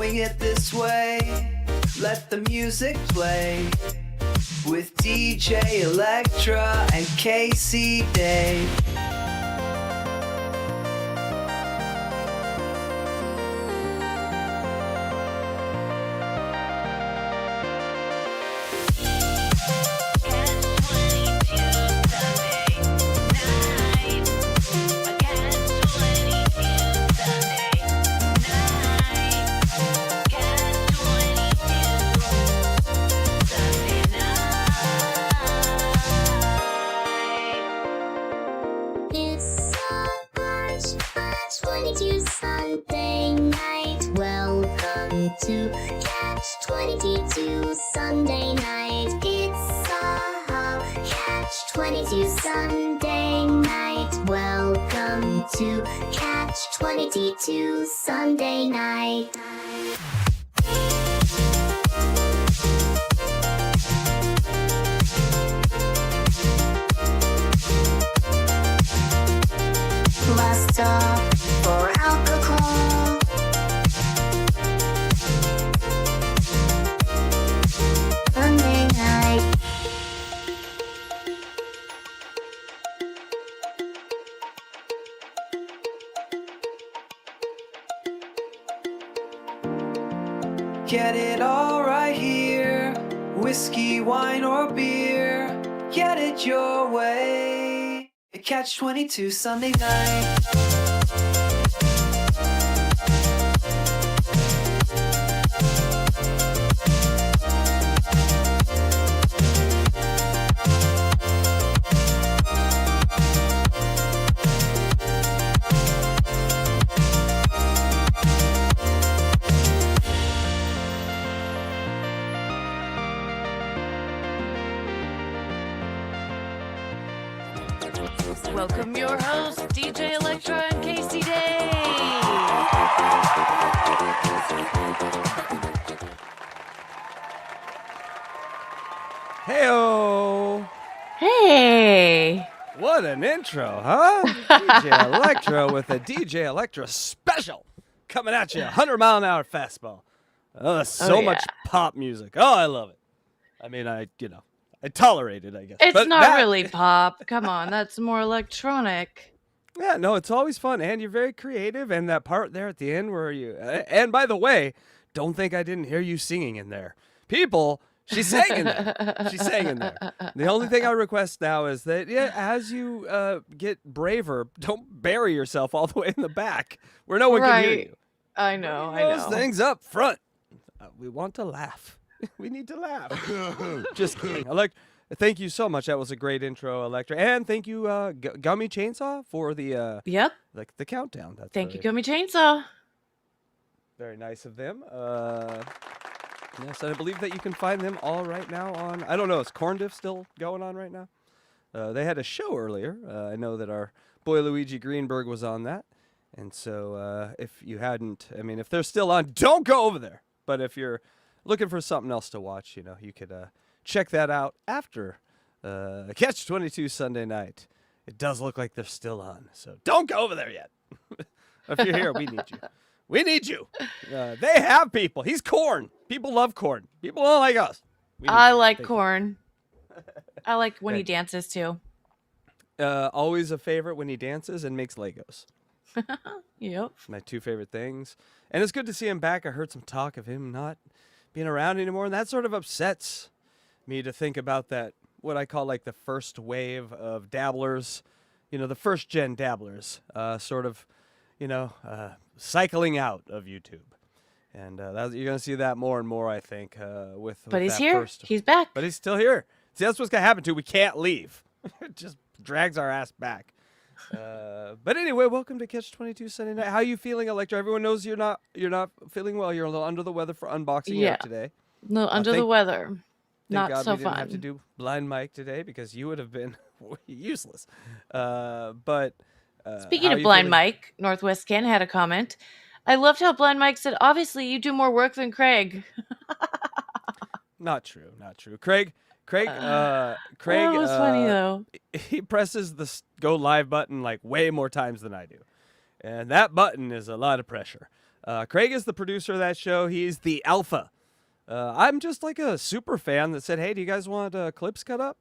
doing it this way. Let the music play with DJ Electra and KC Day. Sunday night. Welcome to Catch22 Sunday night. It's a Catch22 Sunday night. Welcome to Catch22 Sunday night. Last stop for alcohol. Sunday night. Get it all right here. Whiskey, wine, or beer. Get it your way. Catch22 Sunday night. Welcome your host, DJ Electra and KC Day. Heyo! Hey! What an intro, huh? DJ Electra with a DJ Electra special coming at you, 100-mile-an-hour fastball. Oh, so much pop music. Oh, I love it. I mean, I tolerate it, I guess. It's but not really pop. Come on, that's more electronic. Yeah, no, it's always fun, and you're very creative, and that part there at the end where you... and by the way, don't think I didn't hear you singing in there. People, she sang in there. She sang in there. The only thing I request now is that, as you get braver, don't bury yourself all the way in the back where no one can hear you. I know, Those things up front. We want to laugh. We need to laugh. Just kidding. Thank you so much. That was a great intro, Electra. And thank you, Gummy Chainsaw, for the the countdown. That's thank you, Gummy Chainsaw. Very nice of them. Yes, I believe that you can find them all right now on, I don't know, is Corn Diff still going on right now? They had a show earlier. I know that our boy Luigi Greenberg was on that. And so if you hadn't, I mean, if they're still on, don't go over there. But if you're looking for something else to watch, you could check that out after Catch22 Sunday night. It does look like they're still on, so don't go over there yet. If you're here, we need you. We need you. They have people. He's Corn. People love Corn. People don't like us. I like Corn. I like when he dances, too. Always a favorite when he dances and makes Legos. Yep. My two favorite things. And it's good to see him back. I heard some talk of him not being around anymore, and that sort of upsets me to think about that, what I call like the first wave of dabblers, the first gen dabblers, sort of, cycling out of YouTube. And you're going to see that more and more, I think, with But he's that here. first. He's back. But he's still here. See, that's what's going to happen, too. We can't leave. It just drags our ass back. But anyway, welcome to Catch22 Sunday Night. How are you feeling, Electra? Everyone knows you're not feeling well. You're a little under the weather for unboxing out today. No, under the weather. Not God so we didn't fun. have to do blind mic today because you would have been useless. But Speaking of blind Mike, Northwest Ken had a comment. I loved how blind Mike said, "Obviously, you do more work than Craig." Not true. Craig. That was funny though. He presses the go live button like way more times than I do, and that button is a lot of pressure. Craig is the producer of that show. He's the alpha. I'm just like a super fan that said, hey, do you guys want clips cut up?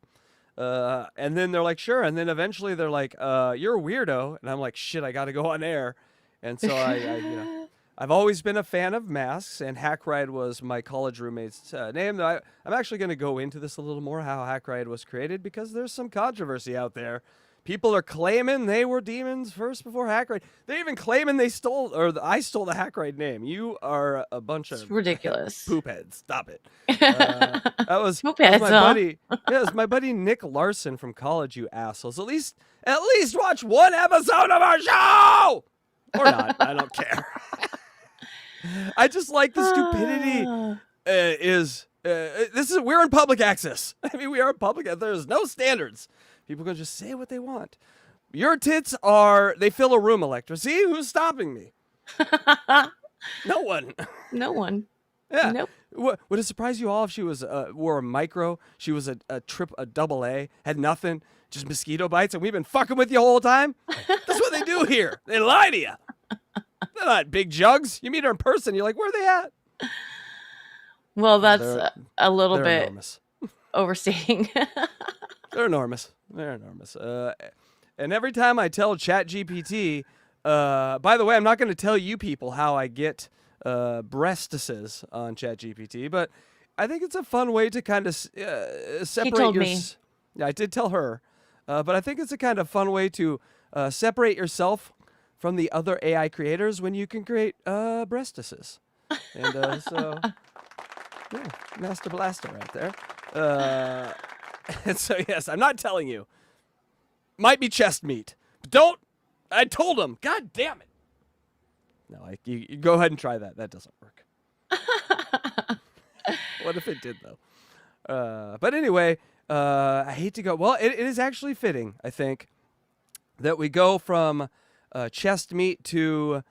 And then they're like, sure. And then eventually they're like, you're a weirdo. And I'm like, shit, I got to go on air. And so I've always been a fan of masks, and Hackride was my college roommate's name. I'm actually going to go into this a little more, how Hackride was created, because there's some controversy out there. People are claiming they were demons first before Hackride. They're even claiming I stole the Hackride name. You are a bunch of ridiculous poopheads. Stop it. That was my buddy. Yeah, it was my buddy Nick Larson from college. You assholes. At least watch one episode of our show, or not. I don't care. I just like the stupidity. We're in public access. I mean, we are in public. There's no standards. People can just say what they want. Your tits they fill a room, Electra. See, who's stopping me? No one. No one. Yeah. Nope. Would it surprise you all if she wore a micro? She was a double A, had nothing, just mosquito bites, and we've been fucking with you the whole time? That's what they do here. They lie to you. They're not big jugs. You meet her in person, you're like, where are they at? Well, that's a little bit enormous. Overstating. They're enormous. They're enormous. And every time I tell ChatGPT, by the way, I'm not going to tell you people how I get breastises on ChatGPT, but I think it's a fun way to kind of separate. He told me. Yeah, I did tell her, but I think it's a kind of fun way to separate yourself from the other AI creators when you can create breastises. And so, yeah, Master Blaster right there. And so, yes, I'm not telling you. Might be chest meat. But don't. I told him. God damn it. No, you go ahead and try that. That doesn't work. What if it did, though? But anyway, I hate to go. Well, it is actually fitting, I think, that we go from chest meat to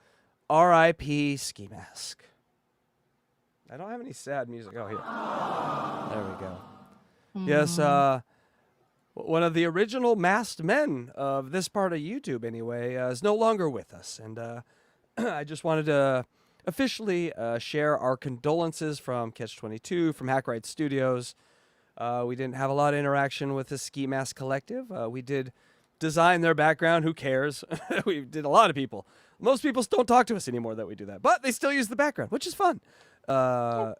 R.I.P. Ski Mask. I don't have any sad music. Oh, here. There we go. Yes, one of the original masked men of this part of YouTube, anyway, is no longer with us. And I just wanted to officially share our condolences from Catch22, from Hackride Studios. We didn't have a lot of interaction with the Ski Mask Collective. We did design their background. Who cares? We did a lot of people. Most people don't talk to us anymore that we do that. But they still use the background, which is fun. But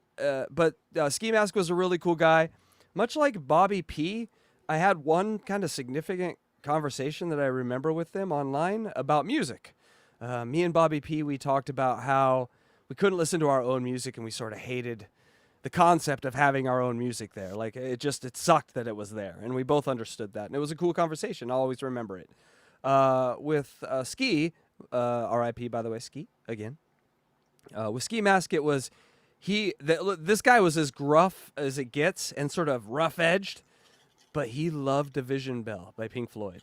Ski Mask was a really cool guy. Much like Bobby P, I had one kind of significant conversation that I remember with them online about music. Me and Bobby P, we talked about how we couldn't listen to our own music, and we sort of hated the concept of having our own music there. Like, it sucked that it was there, and we both understood that. And it was a cool conversation. I'll always remember it. With Ski, R.I.P., by the way, Ski, again. With Ski Mask, it was... this guy was as gruff as it gets and sort of rough-edged, but he loved Division Bell by Pink Floyd.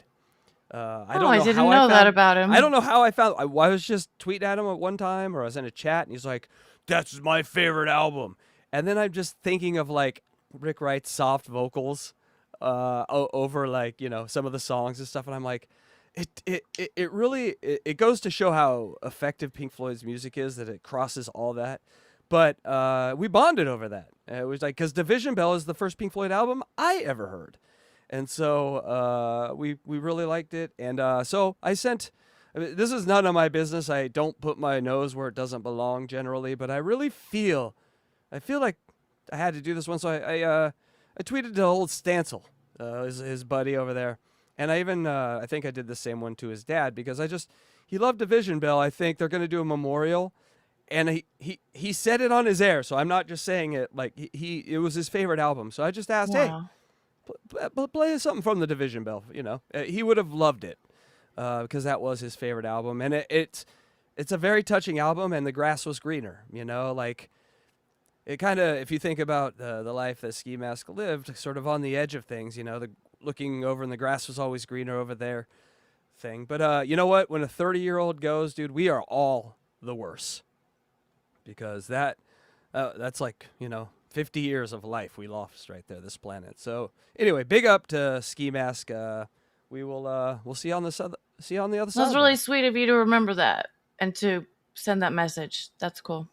I didn't know that about him. I don't know how I found. I was just tweeting at him at one time, or I was in a chat, and he's like, "That's my favorite album." And then I'm just thinking of like Rick Wright's soft vocals over like some of the songs and stuff, and I'm like, it really goes to show how effective Pink Floyd's music is, that it crosses all that. But we bonded over that. It was like, because Division Bell is the first Pink Floyd album I ever heard. And so we really liked it. And so I sent, this is none of my business. I don't put my nose where it doesn't belong generally, but I really feel like I had to do this one. So I tweeted to old Stancil, his buddy over there. And I even, I think I did the same one to his dad, because he loved Division Bell. I think they're going to do a memorial. And he said it on his air, so I'm not just saying it. Like it was his favorite album. So I just asked, wow. Hey, play something from the Division Bell. He would have loved it because that was his favorite album, and it's a very touching album. And the grass was greener. Like it kind of, if you think about the life that Ski Mask lived, sort of on the edge of things. The looking over and the grass was always greener over there thing. But you know what? When a 30-year-old goes, dude, we are all the worse. Because that's like 50 years of life we lost right there, this planet. So anyway, big up to Ski Mask. We'll see you on the other side. That's really sweet of you to remember that and to send that message. That's cool.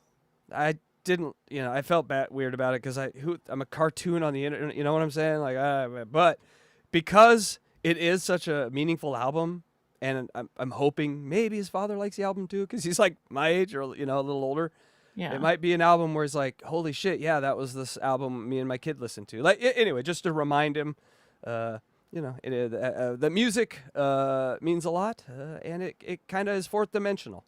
I didn't, I felt weird about it because I'm a cartoon on the internet. You know what I'm saying? Like, but because it is such a meaningful album, and I'm hoping maybe his father likes the album too, because he's like my age or a little older. Yeah. It might be an album where he's like, holy shit, yeah, that was this album me and my kid listened to. Like, anyway, just to remind him, the music means a lot, and it kind of is fourth dimensional.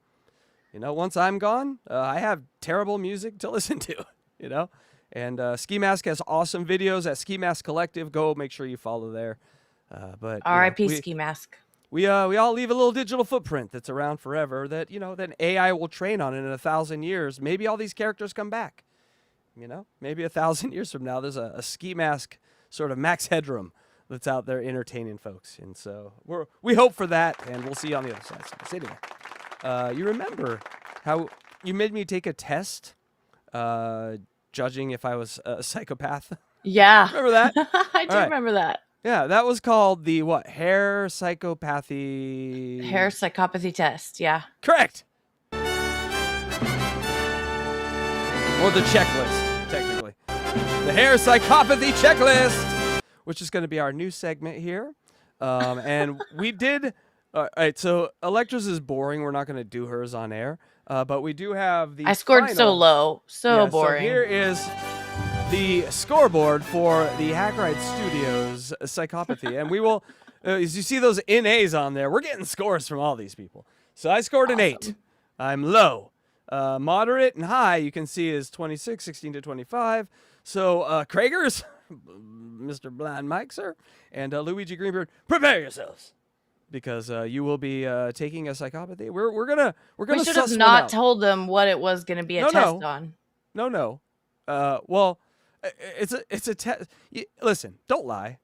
Once I'm gone, I have terrible music to listen to, And Ski Mask has awesome videos at Ski Mask Collective. Go make sure you follow there. But R.I.P. Ski Mask. We all leave a little digital footprint that's around forever that, that AI will train on in 1,000 years. Maybe all these characters come back. Maybe 1,000 years from now, there's a Ski Mask sort of Max Headroom that's out there entertaining folks. And so we hope for that, and we'll see you on the other side. So anyway, you remember how you made me take a test judging if I was a psychopath? Yeah. Remember that? I do remember that. Yeah, that was called the hair psychopathy... Hair psychopathy test, yeah. Correct! Or the checklist, technically. The hair psychopathy checklist! Which is going to be our new segment here. And we did... All right, so Electra's is boring. We're not going to do hers on air. But we do have the I scored so low. So boring. So here is... the scoreboard for the Hackride Studios Psychopathy. And we will, as you see those NAs on there, we're getting scores from all these people. So I scored an 8. I'm low. Moderate and high, you can see, is 26, 16 to 25. So Kragers, Mr. Blind Mike, sir, and Luigi Greenberg, prepare yourselves. Because you will be taking a psychopathy. We're gonna we should have not told them what it was gonna be a test on. No. Well, it's a test. Listen, don't lie.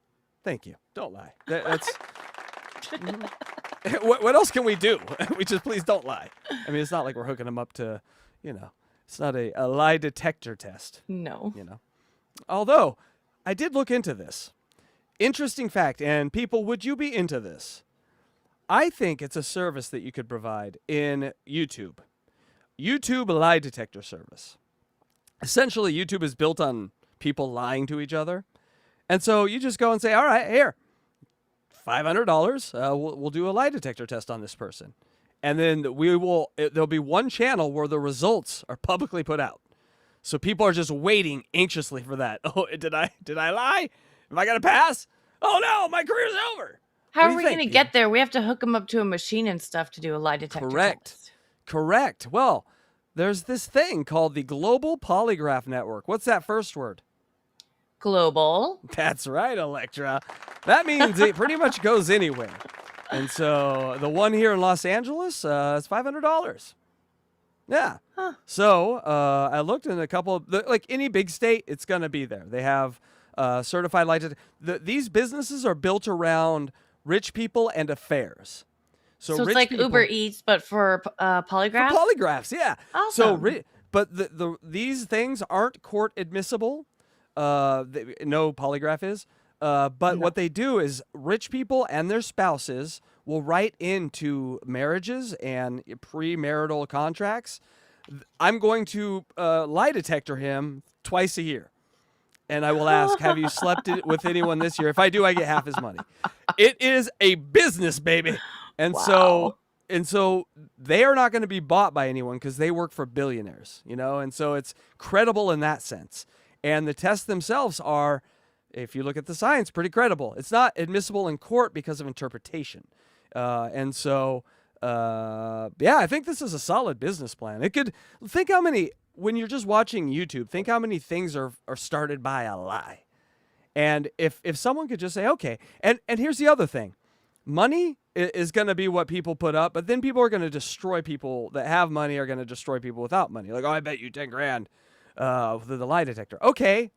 Thank you. Don't lie. That's what else can we do? We just please don't lie. I mean, it's not like we're hooking them up to, it's not a lie detector test. No. Although I did look into this. Interesting fact, and people, would you be into this? I think it's a service that you could provide in YouTube. YouTube lie detector service. Essentially, YouTube is built on people lying to each other. And so you just go and say, all right, here, $500. We'll do a lie detector test on this person. And then there'll be one channel where the results are publicly put out. So people are just waiting anxiously for that. Oh, did I lie? Am I going to pass? Oh, no, my career's over. How are we going to get there? We have to hook them up to a machine and stuff to do a lie detector test. Correct. Well, there's this thing called the Global Polygraph Network. What's that first word? Global. That's right, Electra. That means it pretty much goes anywhere. And so the one here in Los Angeles is $500. Yeah. Huh. So I looked in a couple, like any big state, it's going to be there. They have certified lie detector. These businesses are built around rich people and affairs. So it's like Uber Eats, but for polygraphs? For polygraphs, yeah. Awesome. So, but these things aren't court admissible. No polygraph is. But what they do is rich people and their spouses will write into marriages and premarital contracts, I'm going to lie detector him twice a year. And I will ask, have you slept with anyone this year? If I do, I get half his money. It is a business, baby. And so they are not going to be bought by anyone because they work for billionaires, and so it's credible in that sense. And the tests themselves are, if you look at the science, pretty credible. It's not admissible in court because of interpretation. I think this is a solid business plan. Think how many, when you're just watching YouTube, think how many things are started by a lie. And if someone could just say, okay, and here's the other thing. Money is going to be what people put up, but then people are going to destroy people that have money are going to destroy people without money. Like, oh, I bet you 10 grand with the lie detector. Okay,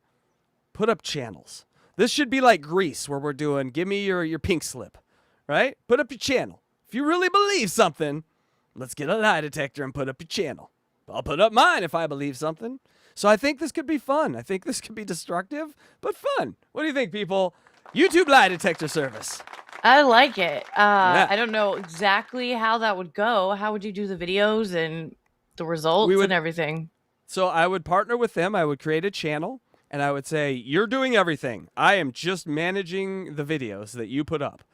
put up channels. This should be like Grease, where we're doing, give me your pink slip, right? Put up your channel. If you really believe something, let's get a lie detector and put up your channel. I'll put up mine if I believe something. So I think this could be fun. I think this could be destructive, but fun. What do you think, people? YouTube lie detector service. I like it. I don't know exactly how that would go. How would you do the videos and the results and everything. So I would partner with them. I would create a channel, and I would say, you're doing everything. I am just managing the videos that you put up.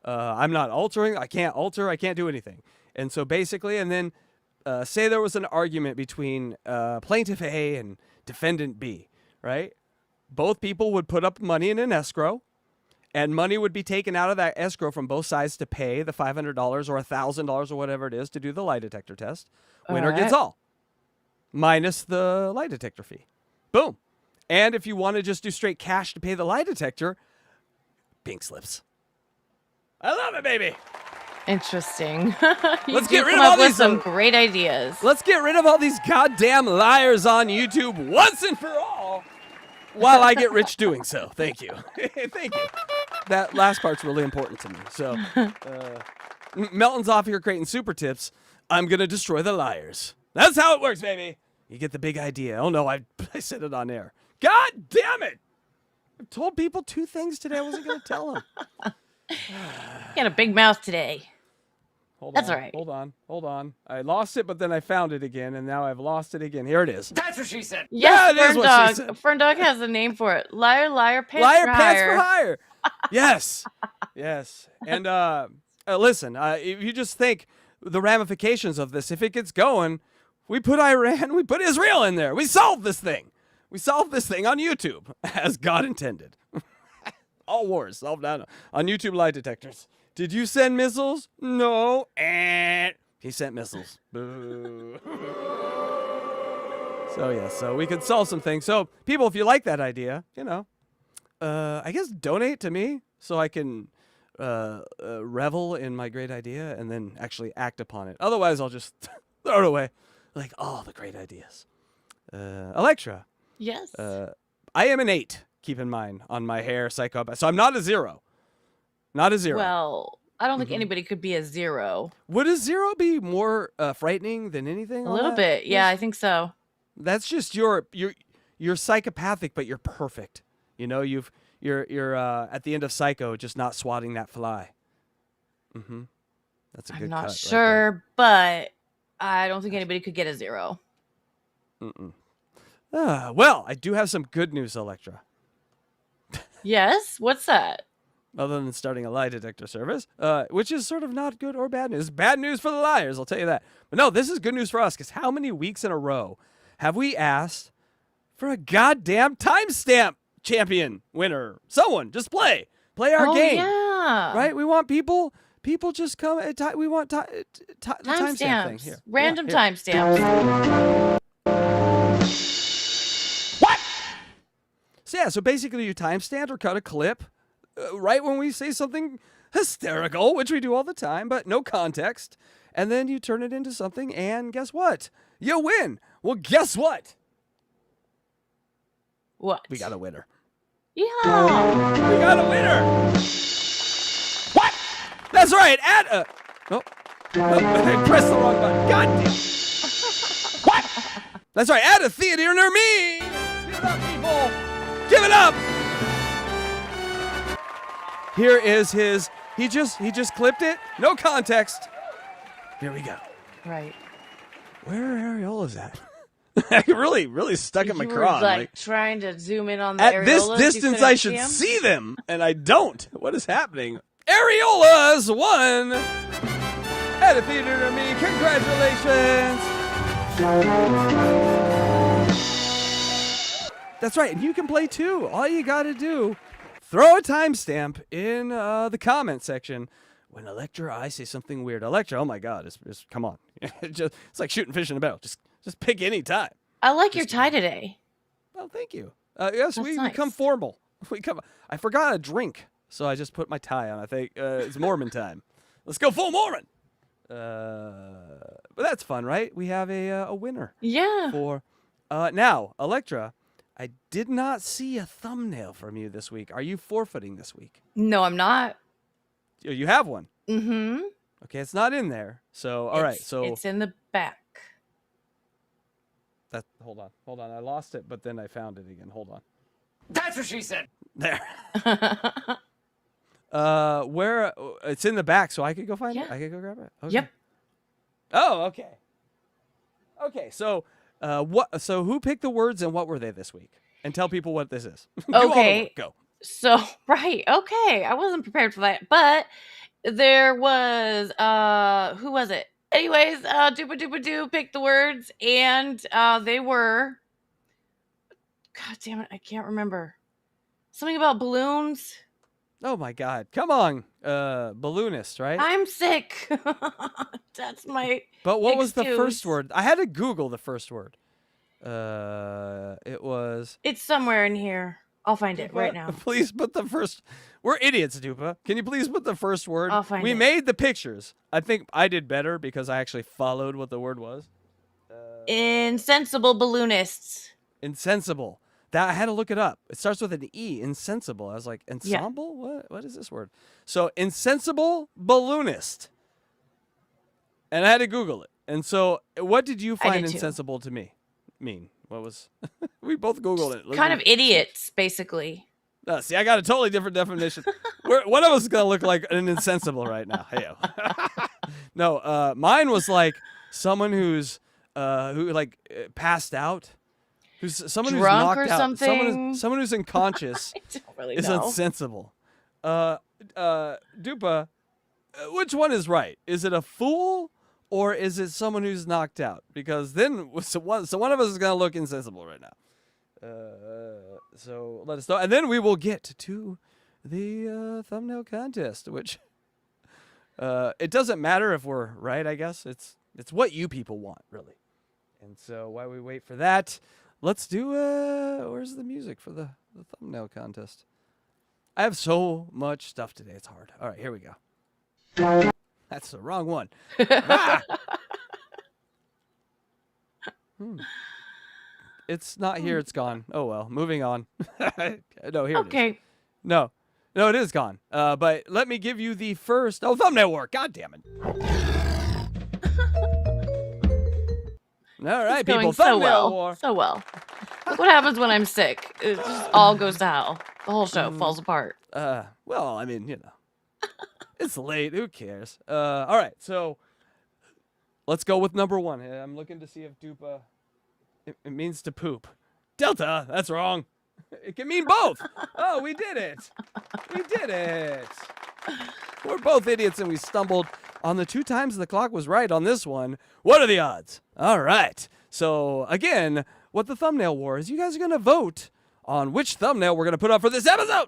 I'm not altering. I can't alter. I can't do anything. And so basically, and then say there was an argument between plaintiff A and defendant B, right? Both people would put up money in an escrow, and money would be taken out of that escrow from both sides to pay the $500 or $1,000 or whatever it is to do the lie detector test. Winner gets all, minus the lie detector fee. Boom. And if you want to just do straight cash to pay the lie detector, pink slips. I love it, baby. Interesting. Let's get rid of all these some great ideas. Let's get rid of all these goddamn liars on YouTube once and for all, while I get rich doing so. Thank you. Thank you. That last part's really important to me. So, Melton's off here creating super tips. I'm gonna destroy the liars. That's how it works, baby. You get the big idea. Oh no, I said it on air. God damn it! I've told people 2 things today I wasn't gonna tell them. You got a big mouth today. That's all right. Hold on. I lost it, but then I found it again, and now I've lost it again. Here it is. That's what she said. Yes, yeah, it is what she said. Fern Dog has a name for it. Liar, liar, pants Liar, for pants hire. for hire. Yes. Yes. And listen, if you just think the ramifications of this, if it gets going, we put Iran, we put Israel in there. We solved this thing. We solved this thing on YouTube, as God intended. All wars solved on YouTube lie detectors. Did you send missiles? No. He sent missiles. Boo. So we could solve some things. So people, if you like that idea, I guess donate to me so I can revel in my great idea and then actually act upon it. Otherwise, I'll just throw it away like all the great ideas. Electra. Yes. I am an 8. Keep in mind on my hair psycho. So I'm not a 0. Not a 0. Well, I don't think anybody could be a 0. Would a 0 be more frightening than anything? A little bit. Yeah, I think so. That's just you're psychopathic, but you're perfect. You're at the end of Psycho, just not swatting that fly. That's a good I'm not cut sure, but I don't think anybody could get a 0. Well, I do have some good news, Electra. Yes? What's that? Other than starting a lie detector service, which is sort of not good or bad news. Bad news for the liars, I'll tell you that. But no, this is good news for us, because how many weeks in a row have we asked for a goddamn timestamp champion winner? Someone, just play our game. Yeah. Right? We want people just come. We want the timestamp thing here. Random here. timestamps. What? So basically you timestamp or cut a clip right when we say something hysterical, which we do all the time, but no context. And then you turn it into something, and guess what? You win. Well, guess what? What? We got a winner. Yeah. We got a winner. What? That's right. I pressed the wrong button. God damn. What? That's right. At a theater near me. Give it up, people. Give it up. Here is his. He just clipped it. No context. Here we go. Right. Where are areolas at? I really stuck in my craw. You were trying to zoom in on the at areolas. This distance, I should see them, and I don't. What is happening? Areolas won at a theater near me. Congratulations. That's right, and you can play too. All you got to do, throw a timestamp in the comment section. When Electra or I say something weird, Electra, oh my God, it's come on. It's like shooting fish in a barrel. Just pick any time. I like your tie today. Oh, thank you. Yes, we nice. become formal. I forgot a drink, so I just put my tie on. I think it's Mormon time. Let's go full Mormon. But that's fun, right? We have a winner. Yeah. For now, Electra, I did not see a thumbnail from you this week. Are you forfeiting this week? No, I'm not. You have one. Mm-hmm. Okay, it's not in there. So all right, so it's in the back. Hold on. I lost it, but then I found it again. Hold on. That's what she said. There. Where it's in the back, so I could go find it. I could go grab it. Okay. Yep. Oh, okay. Okay, so So who picked the words and what were they this week? And tell people what this is. Do all the Okay. work. Go. So, right. Okay. I wasn't prepared for that. But there was, who was it? Anyways, Doopa picked the words and they were, God damn it, I can't remember. Something about balloons. Oh my God! Come on, balloonist, right? I'm sick. That's my. But what was the excuse. first word? I had to Google the first word. It was. It's somewhere in here. I'll find it right now. Please put the first. We're idiots, Dupa. Can you please put the first word? I'll find we it. made the pictures. I think I did better because I actually followed what the word was. Insensible balloonists. Insensible. That I had to look it up. It starts with an E. Insensible. I was like, ensemble? What is this word? So insensible balloonist. And I had to Google it. And so, what did you find insensible to mean? What was? We both Googled it. Kind of idiots, basically. See, I got a totally different definition. One of us is gonna look like an insensible right now. Hey, no, mine was like someone who's passed out. Who's someone Drunk who's knocked or out. something? Someone who's unconscious I don't really is know. insensible. Dupa, which one is right? Is it a fool or is it someone who's knocked out? Because then one of us is gonna look insensible right now. So let us know, and then we will get to the thumbnail contest, which it doesn't matter if we're right. I guess it's what you people want, really. And so while we wait for that, let's do where's the music for the thumbnail contest? I have so much stuff today, it's hard. All right, here we go. That's the wrong one. It's not here, it's gone. Oh well, moving on. No, here it is. Okay. No, it is gone. But let me give you the first. Oh, thumbnail work. God damn it. All right, It's going people. so Thumbnail well. war. So well. Look what happens when I'm sick. It just all goes to hell. The whole show falls apart. Well, I mean, it's late. Who cares? All right, so let's go with number one. I'm looking to see if Dupa. It means to poop. Delta. That's wrong. It can mean both. Oh, we did it. We did it. We're both idiots and we stumbled on the 2 times the clock was right on this one. What are the odds? All right. So, again, what the thumbnail war is, you guys are going to vote on which thumbnail we're going to put up for this episode.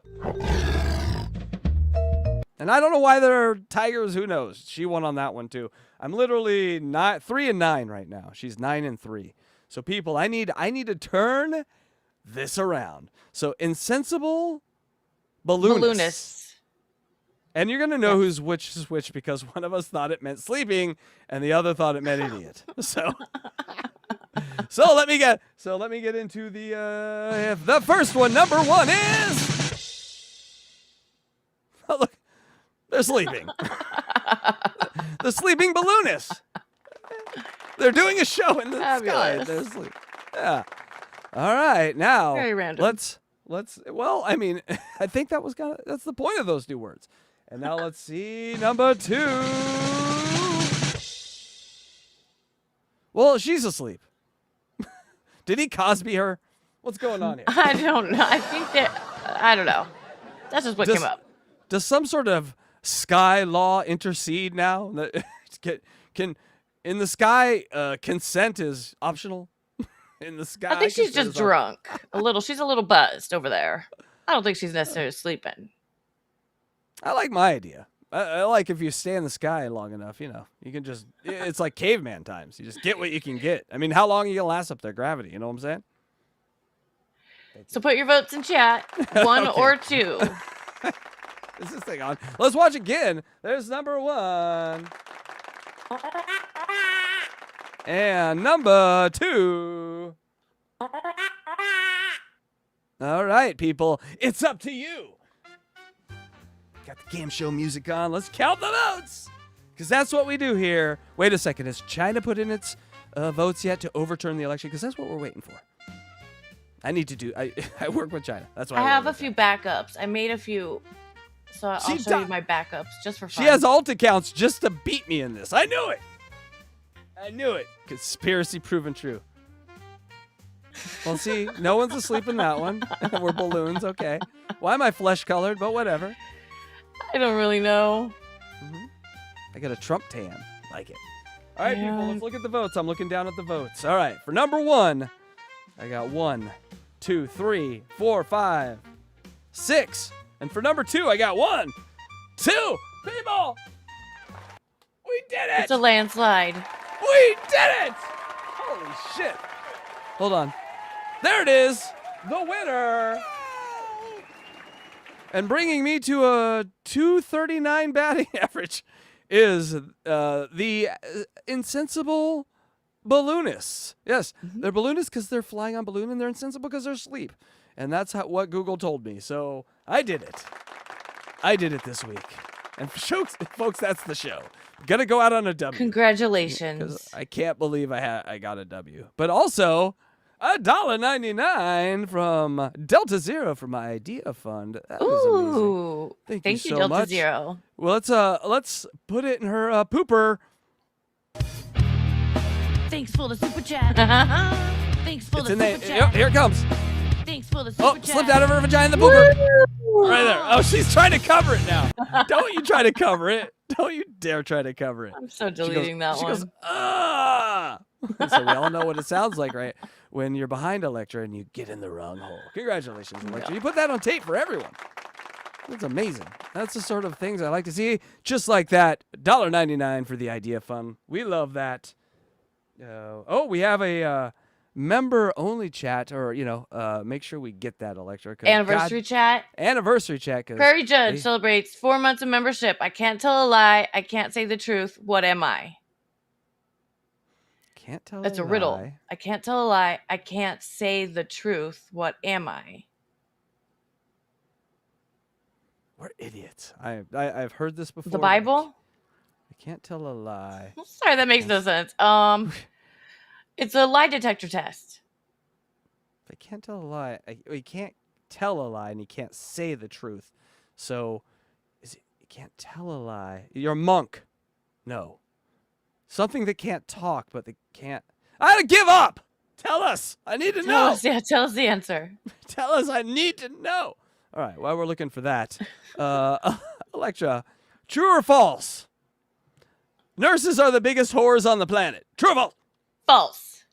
And I don't know why there are tigers. Who knows? She won on that one, too. I'm literally 3-9 right now. She's 9-3. So, people, I need to turn this around. So, insensible balloonists. And you're going to know who's which is which because one of us thought it meant sleeping and the other thought it meant idiot. So let me get into the first one. Number one is oh, look, they're sleeping. The sleeping balloonists. They're doing a show in the sky. They're asleep. Yeah. All right. Now Very random. let's well, I mean, I think that's the point of those 2 words. And now let's see number 2. Well, she's asleep. Did he Cosby her? What's going on here? I don't know. I don't know. That's just what came up. Does some sort of sky law intercede now? Can in the sky consent is optional? In the sky, I think she's just drunk. She's a little buzzed over there. I don't think she's necessarily sleeping. I like my idea. I like if you stay in the sky long enough, you can just, it's like caveman times. You just get what you can get. I mean, how long are you going to last up there? Gravity, you know what I'm saying? So put your votes in chat. 1 Okay. or 2. Is this thing on? Let's watch again. There's number 1. And number 2. All right, people. It's up to you. Got the game show music on. Let's count the votes. Because that's what we do here. Wait a second. Has China put in its votes yet to overturn the election? Because that's what we're waiting for. I work with China. That's why I have a few backups. I made a few. So I'll show you my backups just for fun. She has alt accounts just to beat me in this. I knew it. I knew it. Conspiracy proven true. Well, see, no one's asleep in that one. We're balloons, okay. Why am I flesh colored? But whatever. I don't really know. I got a Trump tan. Like it. All right, people, let's look at the votes. I'm looking down at the votes. All right, for number 1, I got 1, 2, 3, 4, 5, 6. And for number 2, I got 1, 2 people. We did it. It's a landslide. We did it. Holy shit. Hold on. There it is. The winner. And bringing me to a 239 batting average is the insensible balloonists. Yes, they're balloonists because they're flying on balloon, and they're insensible because they're asleep. And that's what Google told me. So I did it. I did it this week. And folks, that's the show. Gonna go out on a W. Congratulations. Because I can't believe I got a W. But also, $1.99 from Delta Zero for my idea fund. That was amazing. Ooh. Thank you so Delta much. Zero. Well, let's put it in her pooper. Thanks for the super chat. Thanks for It's the in super there. chat. Yep, here it comes. Thanks for the super Oh, chat. slipped out of her vagina, the pooper. Right there. Oh, she's trying to cover it now. Don't you try to cover it. Don't you dare try to cover it. I'm so deleting that She one. goes, ah. So we all know what it sounds like, right? When you're behind Electra and you get in the wrong hole. Congratulations, Electra. You put that on tape for everyone. That's amazing. That's the sort of things I like to see. Just like that, $1.99 for the idea fund. We love that. Oh, we have a member-only chat, or, make sure we get that, Electra. Anniversary chat. Anniversary chat. Prairie Judge celebrates 4 months of membership. I can't tell a lie. I can't say the truth. What am I? Can't tell That's a a riddle. lie. I can't tell a lie. I can't say the truth. What am I? We're idiots. I've heard this before. The Bible? I can't tell a lie. Sorry, that makes no sense. It's a lie detector test. If I can't tell a lie, you can't tell a lie and you can't say the truth. So, you can't tell a lie? You're a monk. No. Something that can't talk, but they can't. I give up. Tell us. I need to know. Tell us the answer. Tell us. I need to know. All right. While we're looking for that, Electra, true or false? Nurses are the biggest whores on the planet. True or false? False.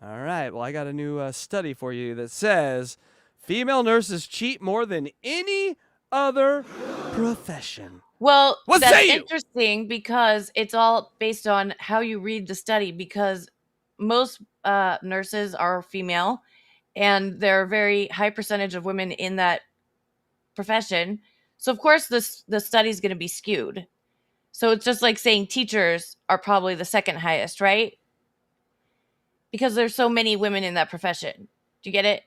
All right. Well, I got a new study for you that says female nurses cheat more than any other profession. Well, What that's say you? interesting because it's all based on how you read the study, because most nurses are female and there are a very high percentage of women in that profession. So, of course, the study is going to be skewed. So it's just like saying teachers are probably the second highest, right? Because there's so many women in that profession. Do you get it?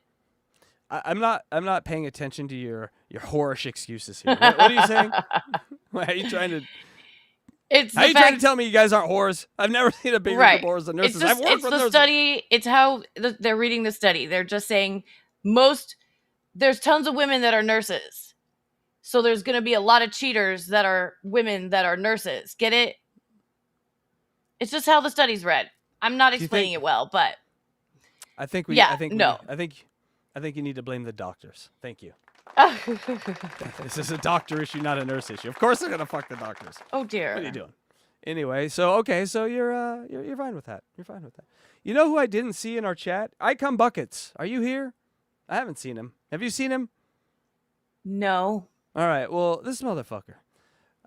I'm not paying attention to your whorish excuses here. What are you saying? Are you trying to? Are you trying to tell me you guys aren't whores? I've never seen a bigger group of whores than nurses. I've worked It's with the nurses. study. It's how they're reading the study. They're just saying there's tons of women that are nurses. So there's going to be a lot of cheaters that are women that are nurses. Get it? It's just how the study's read. I'm not explaining it well, but I think we. Yeah, I think no. I think you need to blame the doctors. Thank you. This is a doctor issue, not a nurse issue. Of course they're gonna fuck the doctors. Oh dear. What are you doing? Anyway, so you're fine with that. You're fine with that. You know who I didn't see in our chat? ICUMBUCKETS. Are you here? I haven't seen him. Have you seen him? No. All right. Well, this motherfucker.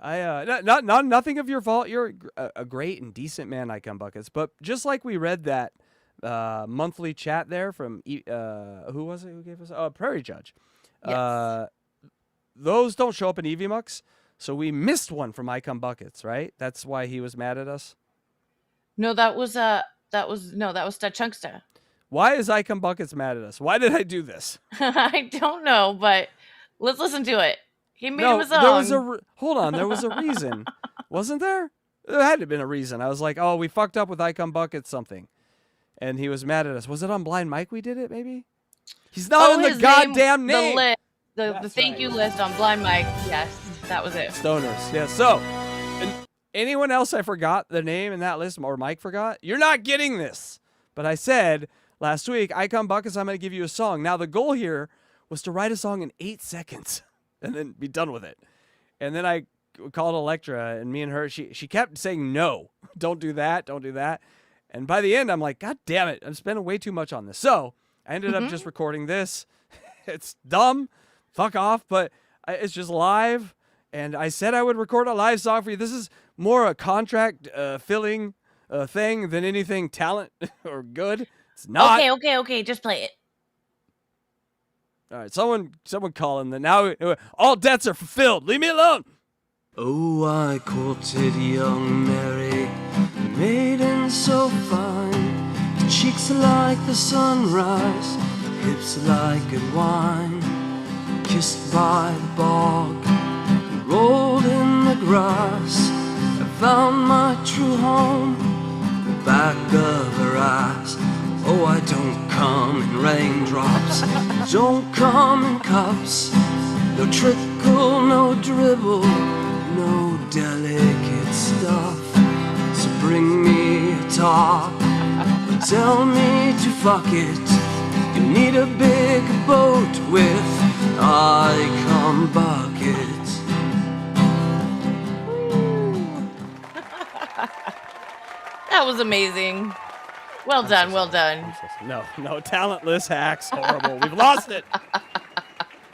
Nothing of your fault. You're a great and decent man, ICUMBUCKETS. But just like we read that monthly chat there from who was it? Who gave us? Prairie Judge. Yes. Those don't show up in EVMux, so we missed one from ICUMBUCKETS, right? That's why he was mad at us. No, that was Chunksta. Why is ICUMBUCKETS mad at us? Why did I do this? I don't know, but let's listen to it. He made him a song. There was hold on. There was a reason, wasn't there? There had to have been a reason. I was like, oh, we fucked up with ICUMBUCKETS something, and he was mad at us. Was it on Blind Mike we did it? Maybe. He's not in the his goddamn name. The thank you list on Blind Mike. Yes, that was it. Stoners. Yeah. So, anyone else I forgot the name in that list, or Mike forgot, you're not getting this. But I said last week, ICUMBUCKETS, I'm going to give you a song. Now, the goal here was to write a song in 8 seconds and then be done with it. And then I called Electra, and me and her, she kept saying, no, don't do that, don't do that. And by the end, I'm like, God damn it, I'm spending way too much on this. So I ended up just recording this. It's dumb, fuck off, but it's just live. And I said I would record a live song for you. This is more a contract filling thing than anything talent or good. It's not. Okay. Just play it. All right, someone call him. Now all debts are fulfilled. Leave me alone. Oh, I courted young Mary, a maiden so fine. Cheeks like the sunrise, hips like good wine. Kissed by the bog, rolled in the grass. I found my true home, the back of her eyes. Oh, I don't come in raindrops, don't come in cups. No trickle, no dribble, no delicate stuff. So bring me a top, tell me to fuck it. You need a big boat with ICUMBUCKETS. That was amazing. Well done. No, talentless hacks. Horrible. We've lost it.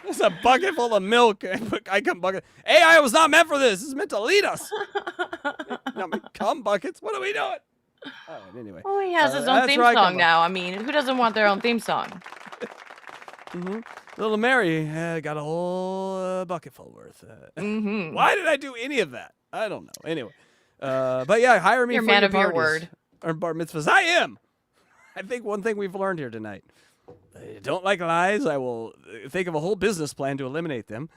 It's a bucket full of milk. ICUMBUCKETS. AI was not meant for this. This is meant to lead us. ICUMBUCKETS. What are we doing? All right, anyway. Oh, he has his own theme song now. I mean, who doesn't want their own theme song? Little Mary got a whole bucket full worth. Why did I do any of that? I don't know. Anyway. But yeah, hire me You're a for man your of your parties word. or bar mitzvahs. I am. I think one thing we've learned here tonight. I don't like lies. I will think of a whole business plan to eliminate them.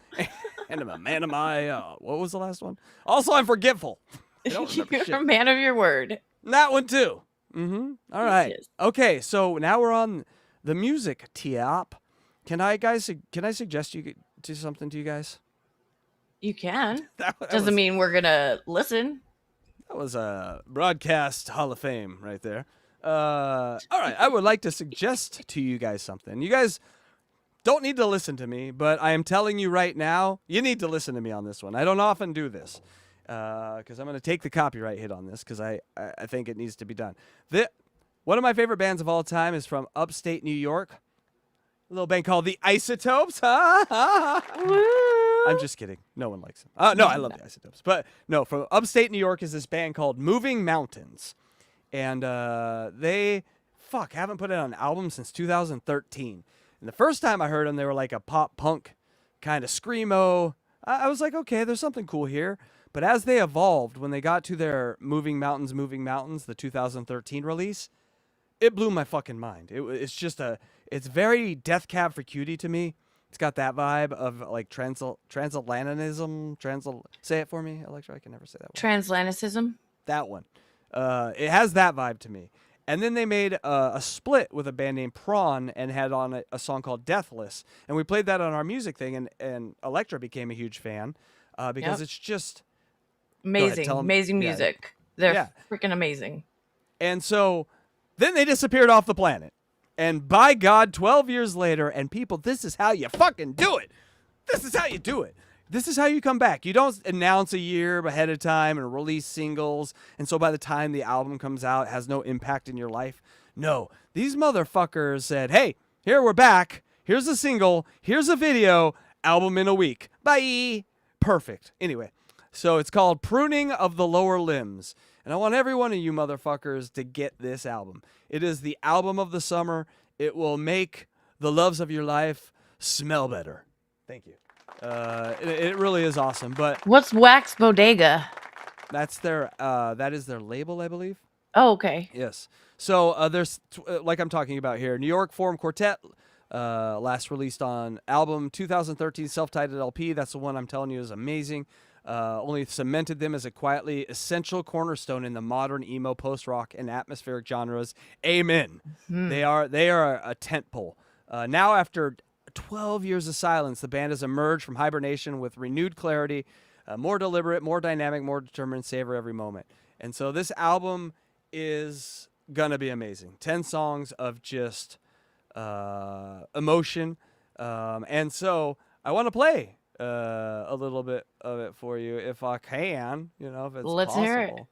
And I'm a man of my, what was the last one? Also, I'm forgetful. I don't remember You're shit. a man of your word. That one too. All right. Yes. Okay, so now we're on the music tip. Can I suggest you do something to you guys? You can. That Doesn't mean we're gonna listen. That was a broadcast Hall of Fame right there. All right, I would like to suggest to you guys something. You guys don't need to listen to me, but I am telling you right now, you need to listen to me on this one. I don't often do this because I'm going to take the copyright hit on this because I think it needs to be done. One of my favorite bands of all time is from upstate New York. A little band called the Isotopes. I'm just kidding. No one likes them. No, I love the Isotopes. But no, from upstate New York is this band called Moving Mountains. And they, haven't put out an album since 2013. And the first time I heard them, they were like a pop punk kind of screamo. I was like, okay, there's something cool here. But as they evolved, when they got to their Moving Mountains, the 2013 release, it blew my fucking mind. It's very Death Cab for Cutie to me. It's got that vibe of like transatlanticism. Say it for me, Electra. I can never say that word. Transatlanticism. That one. It has that vibe to me. And then they made a split with a band named Prawn and had on a song called Deathless. And we played that on our music thing, and Electra became a huge fan because it's just amazing. Amazing music. They're freaking amazing. And so then they disappeared off the planet. And by God, 12 years later, and people, this is how you fucking do it. This is how you do it. This is how you come back. You don't announce a year ahead of time and release singles, and so by the time the album comes out, it has no impact in your life. No, these motherfuckers said, hey, here we're back. Here's a single. Here's a video. Album in a week. Bye. Perfect. Anyway, so it's called Pruning of the Lower Limbs. And I want every one of you motherfuckers to get this album. It is the album of the summer. It will make the loves of your life smell better. Thank you. It really is awesome. But what's Wax Bodega? That's that is their label, I believe. Oh, okay. Yes. So there's like I'm talking about here, New York Forum Quartet. Last released on album 2013 self-titled LP. That's the one I'm telling you is amazing. Only cemented them as a quietly essential cornerstone in the modern emo, post-rock, and atmospheric genres. Amen. They are a tentpole. Now, after 12 years of silence, the band has emerged from hibernation with renewed clarity. more deliberate, more dynamic, more determined, savor every moment. And so this album is gonna be amazing. 10 songs of just emotion. And so I want to play a little bit of it for you if I can, if it's Let's possible. hear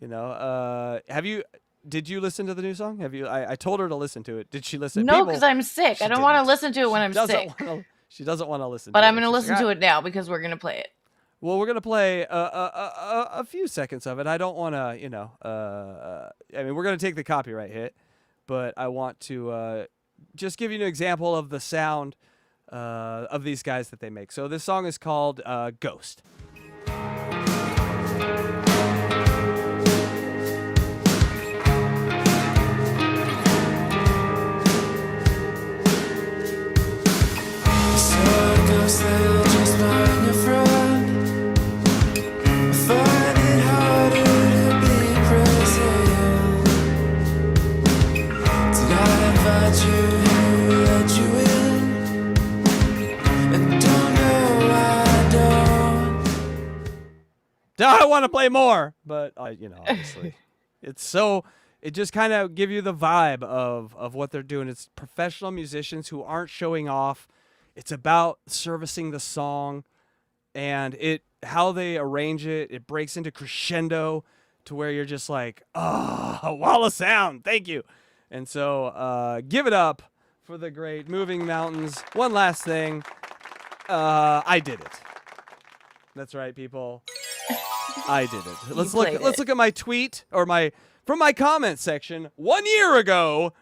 it. Did you listen to the new song? I told her to listen to it. Did she listen? No, because I'm sick. I don't want to listen to it when I'm sick. She doesn't want to listen But to it. I'm going to listen to it now because we're going to play it. Well, we're going to play a few seconds of it. I don't want to, we're going to take the copyright hit, but I want to just give you an example of the sound of these guys that they make. So this song is called Ghost. I want to play more, but obviously, it just kind of give you the vibe of what they're doing. It's professional musicians who aren't showing off. It's about servicing the song, and how they arrange it. It breaks into crescendo to where you're just like, a wall of sound. Thank you. And so, give it up for the great Moving Mountains. One last thing, I did it. That's right, people. I did it. Let's look at my tweet from my comment section 1 year ago.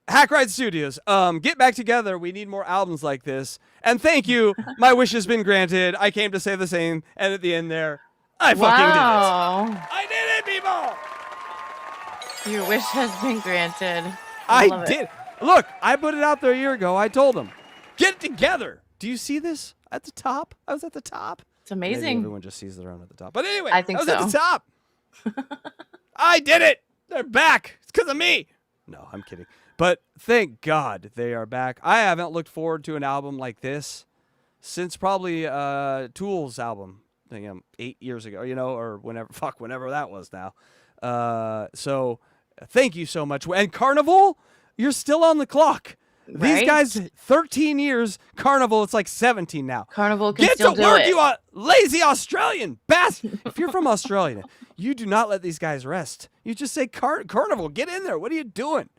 Hackride Studios, get back together. We need more albums like this. And thank you. My wish has been granted. I came to say the same. And at the end there, I fucking did it. I did it, people. Your wish has been granted. I did. Look, I put it out there a year ago. I told them, get it together. Do you see this at the top? I was at the top. It's amazing. Maybe everyone just sees their own at the top. But anyway, I think was at the top. I did it. They're back. It's because of me. No, I'm kidding. But thank God they are back. I haven't looked forward to an album like this since probably Tool's album, 8 years ago, or whenever that was now. So thank you so much. And Carnival, you're still on the clock. Right? These guys, 13 years. Carnival, it's like 17 now. Carnival can still do it. Get to work, you lazy Australian bastard. If you're from Australia, you do not let these guys rest. You just say, Carnival, get in there. What are you doing?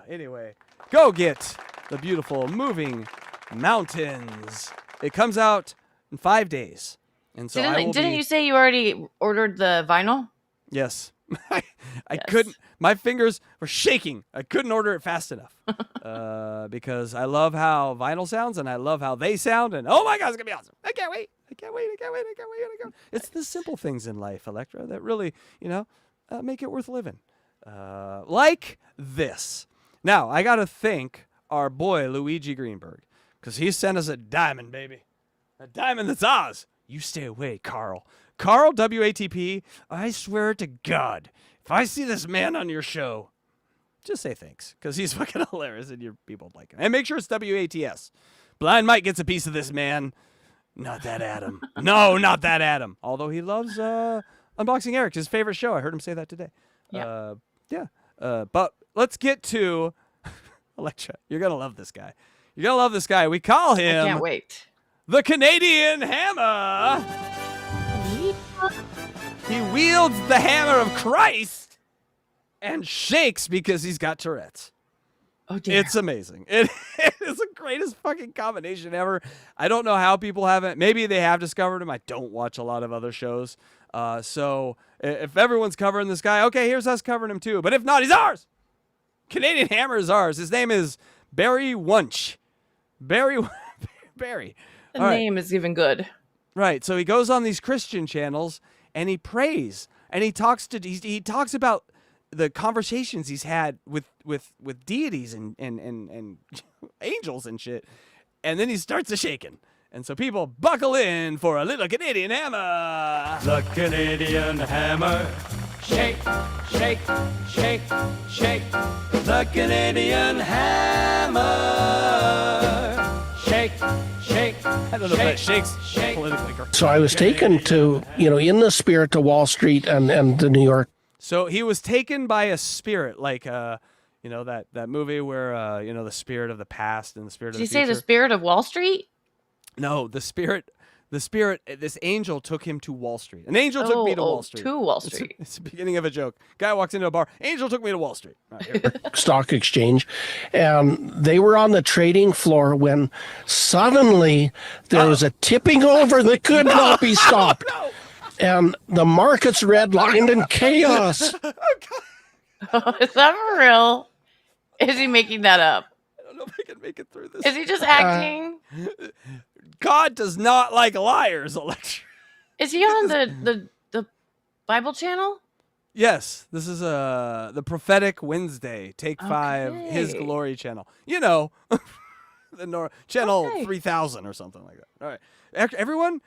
Anyway, go get the beautiful Moving Mountains. It comes out in 5 days. And so didn't you say you already ordered the vinyl? Yes. I couldn't. My fingers were shaking. I couldn't order it fast enough because I love how vinyl sounds and I love how they sound. And oh my God, it's going to be awesome. I can't wait. It's the simple things in life, Electra, that really, make it worth living. Like this. Now, I got to thank our boy, Luigi Greenberg, because he sent us a diamond, baby. A diamond that's ours. You stay away, Carl. Carl, WATP, I swear to God, if I see this man on your show, just say thanks, because he's fucking hilarious and your people like him. And make sure it's WATS. Blind Mike gets a piece of this, man. Not that Adam. No, not that Adam. Although he loves Unboxing Eric, his favorite show. I heard him say that today. Yeah. But let's get to Electra. You're going to love this guy. You're going to love this guy. We call him... I can't wait. The Canadian Hammer. He wields the hammer of Christ and shakes because he's got Tourette's. Oh, dear. It's amazing. It is the greatest fucking combination ever. I don't know how people haven't. Maybe they have discovered him. I don't watch a lot of other shows. So if everyone's covering this guy, okay, here's us covering him too. But if not, he's ours. Canadian Hammer is ours. His name is Barry Wunsch. Barry. The name is even good. Right. So he goes on these Christian channels and he prays and he talks about the conversations he's had with deities and angels and shit. And then he starts a shaking. And so people buckle in for a little Canadian Hammer. The Canadian Hammer. Shake, shake, shake, shake. The Canadian Hammer. Shake, shake. shake. I don't know if that shakes politically correct. So I was taken to, in the spirit to Wall Street and to New York. So he was taken by a spirit, like that movie where the spirit of the past and the spirit of Did you the future. say the spirit of Wall Street? No, the spirit. This angel took him to Wall Street. An angel took me to Wall Street. To Wall Street. It's the beginning of a joke. Guy walks into a bar. Angel took me to Wall Street. All right, here we go. Stock exchange, and they were on the trading floor when suddenly there was a tipping over that could not be stopped. And the markets redlined in chaos. Oh, is that for real? Is he making that up? I don't know if I can make it through this. Is he just acting? God does not like liars, Electra. Is he on the Bible channel? Yes, this is the Prophetic Wednesday, Take 5, His Okay. Glory channel. Channel 3000 or something like that. All right. Everyone,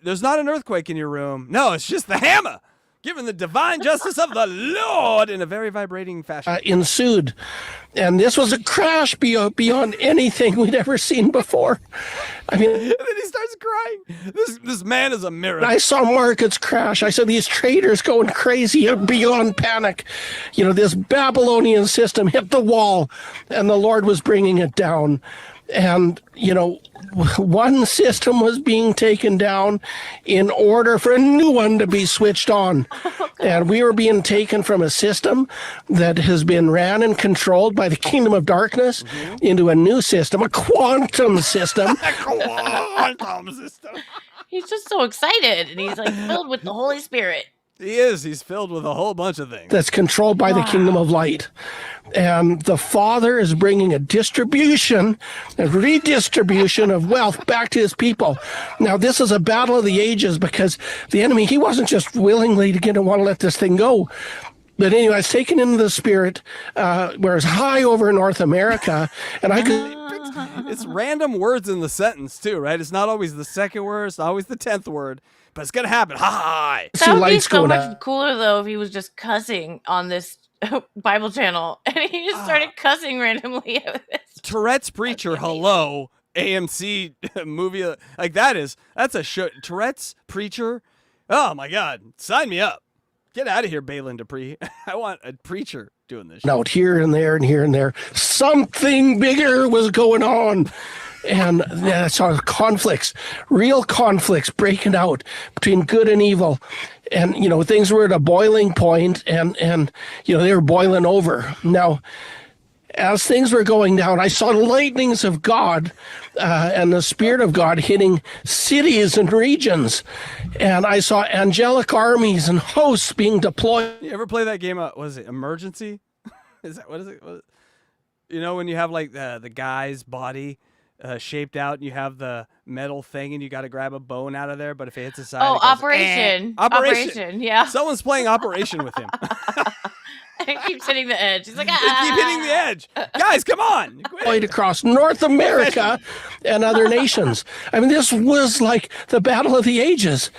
there's not an earthquake in your room. No, it's just the hammer, giving the divine justice of the Lord in a very vibrating fashion. Ensued. And this was a crash beyond anything we'd ever seen before. I mean, And then he starts crying. This man is a miracle. I saw markets crash. I saw these traders going crazy beyond panic. This Babylonian system hit the wall, and the Lord was bringing it down. And, one system was being taken down in order for a new one to be switched on. And we were being taken from a system that has been ran and controlled by the kingdom of darkness into a new system, a quantum system. Quantum system. He's just so excited, and he's like filled with the Holy Spirit. He is. He's filled with a whole bunch of things. That's controlled by the kingdom of light. And the Father is bringing a distribution, a redistribution of wealth back to his people. Now, this is a battle of the ages because the enemy, he wasn't just willingly going to want to let this thing go. But anyway, I was taken into the spirit where it's high over North America, and I could... It's random words in the sentence, too, right? It's not always the second word. It's not always the 10th word. But it's going to happen. Hi. see That would be lights so going much out. cooler, though, if he was just cussing on this Bible channel, and he just started cussing randomly. Tourette's Preacher, hello. AMC movie. Like, that's a show. Tourette's Preacher. Oh, my God. Sign me up. Get out of here, Balin Dupree. I want a preacher doing this shit. Out here and there and here and there. Something bigger was going on. And I saw conflicts, real conflicts breaking out between good and evil. And, things were at a boiling point and they were boiling over. Now, as things were going down, I saw lightnings of God and the Spirit of God hitting cities and regions. And I saw angelic armies and hosts being deployed. You ever play that game? What is it? Emergency? What is it? When you have like the guy's body shaped out and you have the metal thing and you got to grab a bone out of there, but if it hits the side, Oh, it goes, Operation. Operation. Yeah. Someone's playing Operation with him. He keeps hitting the edge. He's like, They keep hitting the edge. Guys, come on. Deployed across North America and other nations. I mean, this was like the battle of the ages.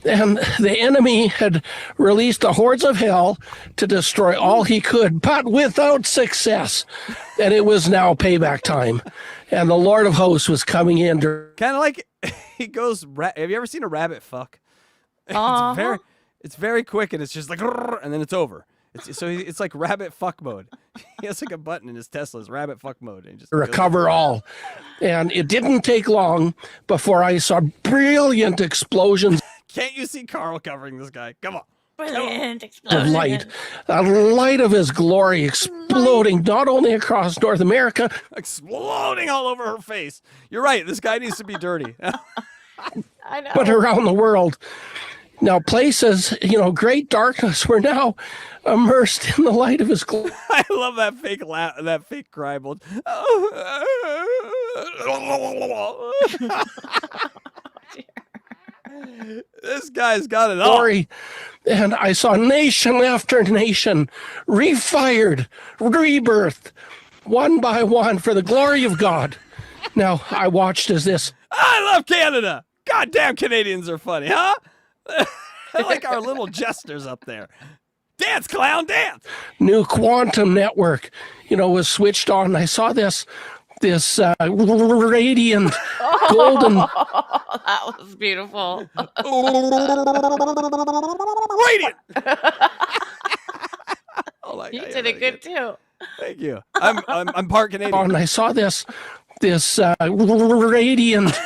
And the enemy had released the hordes of hell to destroy all he could, but without success. And it was now payback time. And the Lord of hosts was coming in to... Kind of like he goes. Have you ever seen a rabbit fuck? Uh-huh. It's very quick and it's just like, and then it's over. It's like rabbit fuck mode. He has like a button in his Tesla's rabbit fuck mode. And just recover all. And it didn't take long before I saw brilliant explosions Can't you see Carl covering this guy? Come on. Brilliant of explosion. light. A light of his glory exploding not only across North America, Exploding all over her face. You're right. This guy needs to be dirty. I know. but around the world. Now, places, great darkness were now immersed in the light of his glory. I love that fake laugh, that fake cry. This guy's got it all. And I saw nation after nation refired, rebirthed, one by one for the glory of God. Now, I watched as this I love Canada. Goddamn, Canadians are funny, huh? I like our little jesters up there. Dance, clown, dance. new quantum network, was switched on. I saw this this radiant golden That was beautiful. Radiant. Oh my You God, did it good too. Thank you. I'm part Canadian. and I saw this radiant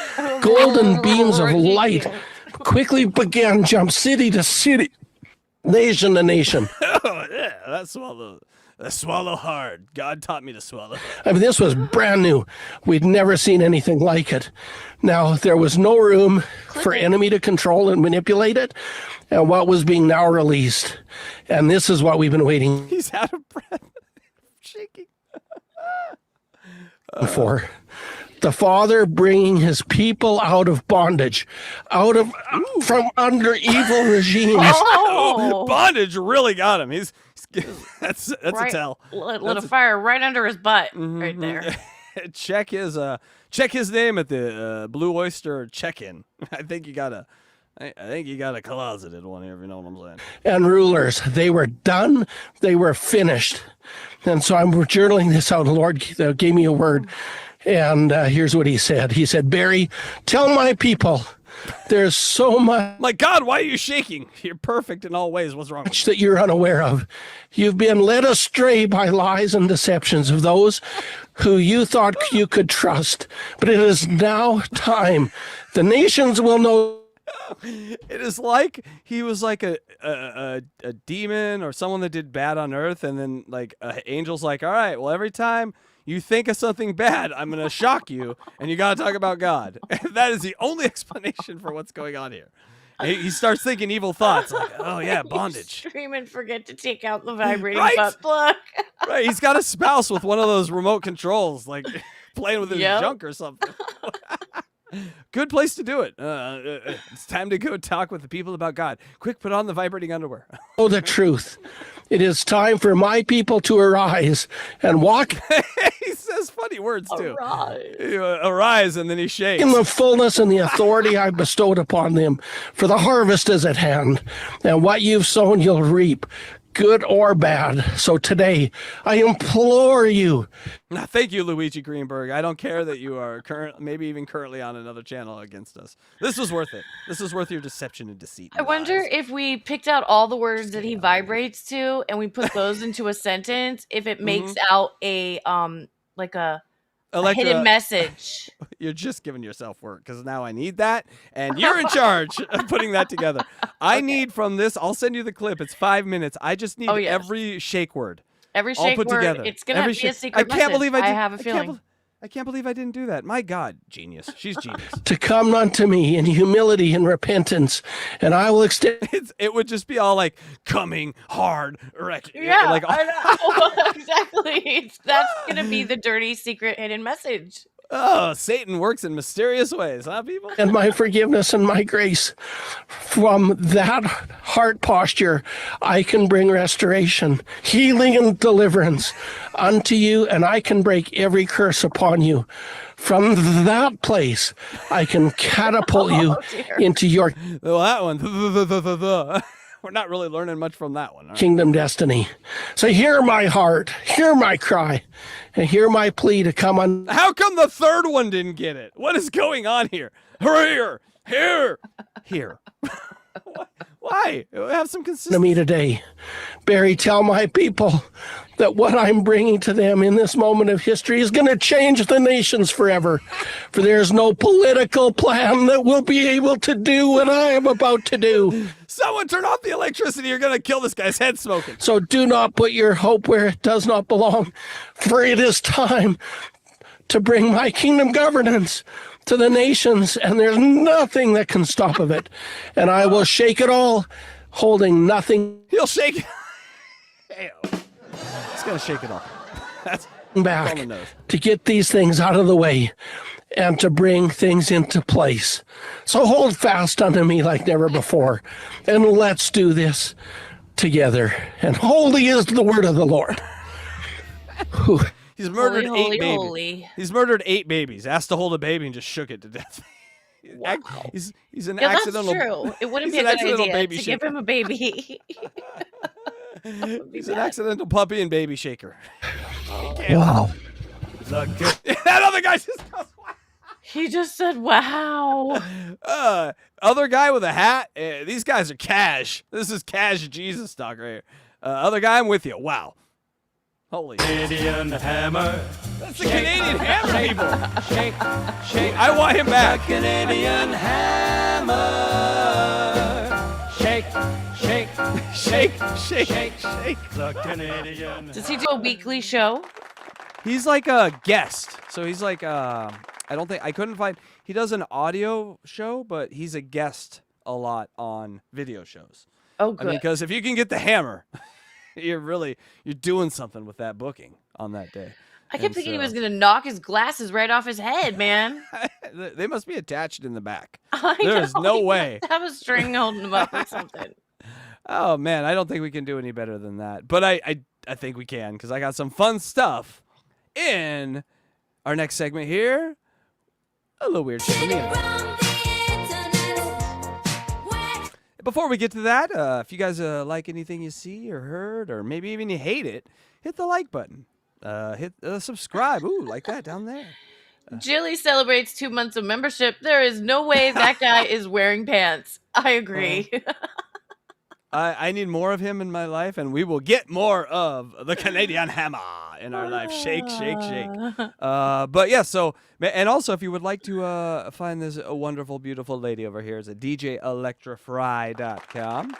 golden beams of light quickly began jump city to city, nation to nation. Oh, yeah, that swallow hard. God taught me to swallow. I mean, this was brand new. We'd never seen anything like it. Now, there was no room for enemy to control and manipulate it, and what was being now released. And this is what we've been waiting He's out of breath. Shaking. for. The Father bringing his people out of bondage, from under evil regimes. Oh, Bondage really got him. He's that's right. a tell. Lit a fire right under his butt, right there. check his name at the Blue Oyster check-in. I think you got a closeted one here, if you know what I'm saying. And rulers, they were done, they were finished. And so I'm journaling this out. The Lord gave me a word. And here's what he said. He said, Barry, tell my people there's so much My God, why are you shaking? You're perfect in all ways. What's wrong with you? that you're unaware of. You've been led astray by lies and deceptions of those who you thought you could trust. But it is now time. The nations will know. It is like he was like a demon or someone that did bad on earth, and then like angel's like, all right, well, every time you think of something bad, I'm going to shock you, and you got to talk about God. And that is the only explanation for what's going on here. He starts thinking evil thoughts, like, oh yeah, bondage. You scream and forget to take out the vibrating Right? butt plug. Right, he's got a spouse with one of those remote controls, like playing with his Yep. junk or something. Good place to do it. It's time to go talk with the people about God. Quick, put on the vibrating underwear. The truth. It is time for my people to arise and walk He says funny words too. Arise. Arise, and then he shakes. in the fullness and the authority I bestowed upon them. For the harvest is at hand, and what you've sown you'll reap, good or bad. So today, I implore you. Now, thank you, Luigi Greenberg. I don't care that you are maybe even currently on another channel against us. This was worth it. This was worth your deception and deceit. I and wonder lies. if we picked out all the words that he vibrates to and we put those into a sentence, if it makes out a like a Electra, hidden message. you're just giving yourself work because now I need that, and you're in charge of putting that together. I need from this. I'll send you the clip. It's 5 minutes. I just need every shake word. Every all shake put word, together. it's gonna Every be a shake- secret I can't message. believe I have a feeling. I can't believe I didn't do that. My God, genius. She's genius. To come unto me in humility and repentance, and I will extend It would just be all like coming hard. Yeah, like I know. Exactly. That's gonna be the dirty secret hidden message. oh, Satan works in mysterious ways, huh, people? and my forgiveness and my grace. From that heart posture, I can bring restoration, healing, and deliverance unto you, and I can break every curse upon you. From that place, I can catapult you dear. into your Well, that one. We're not really learning much from that one. All right? kingdom destiny. So hear my heart, hear my cry, and hear my plea to come on How come the third one didn't get it? What is going on here? Here. Why? Have some to consistency. me today. Barry, tell my people that what I'm bringing to them in this moment of history is going to change the nations forever. For there's no political plan that will be able to do what I am about to do. Someone turn off the electricity. You're going to kill this guy's head smoking. So do not put your hope where it does not belong, for it is time to bring my kingdom governance to the nations, and there's nothing that can stop of it. And I will shake it all, holding nothing He'll shake it. He's going to shake it off. That's back on the nose. to get these things out of the way and to bring things into place. So hold fast unto me like never before, and let's do this together. And holy is the word of the Lord. Whew. He's murdered Holy, 8 holy, babies. holy. He's murdered 8 babies. Asked to hold a baby and just shook it to death. Wow. He's an Yeah, that's accidental. true. It wouldn't be he's a an good accidental idea baby to shaker. give him a baby. He's an accidental puppy and baby shaker. Wow. That other guy just goes, wow. He just said, wow. Other guy with a hat. These guys are cash. This is cash Jesus talk right here. Other guy, I'm with you. Wow. Holy Canadian hammer. That's the Canadian hammer people. Shake, shake. I want him back. The Canadian hammer. Shake, shake, Shake, shake, shake. the Canadian. Does he do a weekly show? He's like a guest. So he's like, I couldn't find, he does an audio show, but he's a guest a lot on video shows. Oh, good. Because if you can get the hammer, you're doing something with that booking on that day. I kept thinking he was going to knock his glasses right off his head, man. They must be attached in the back. There's no way. Have a string holding him up or something. Oh man, I don't think we can do any better than that. But I think we can, because I got some fun stuff in our next segment here. A little weird shit for me. Before we get to that, if you guys like anything you see or heard, or maybe even you hate it, hit the like button. Hit subscribe. Ooh, like that down there. Jilly celebrates 2 months of membership. There is no way that guy is wearing pants. I agree. I need more of him in my life, and we will get more of the Canadian hammer in our life. Shake, shake, shake. But yeah, so, and also if you would like to find this wonderful, beautiful lady over here, it's at DJElectrafry.com.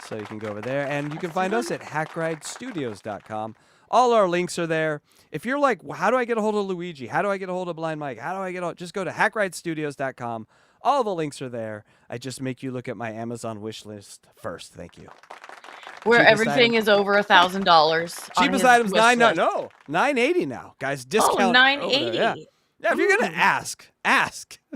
So you can go over there, and you can find us at HackrideStudios.com. All our links are there. If you're like, well, how do I get a hold of Luigi? How do I get a hold of Blind Mike? How do I get just go to HackrideStudios.com. All the links are there. I just make you look at my Amazon wish list first. Thank you. Where Cheapest everything is over $1,000. Cheapest items $980 now, guys. Discount. Oh, $980. Yeah, if you're gonna ask.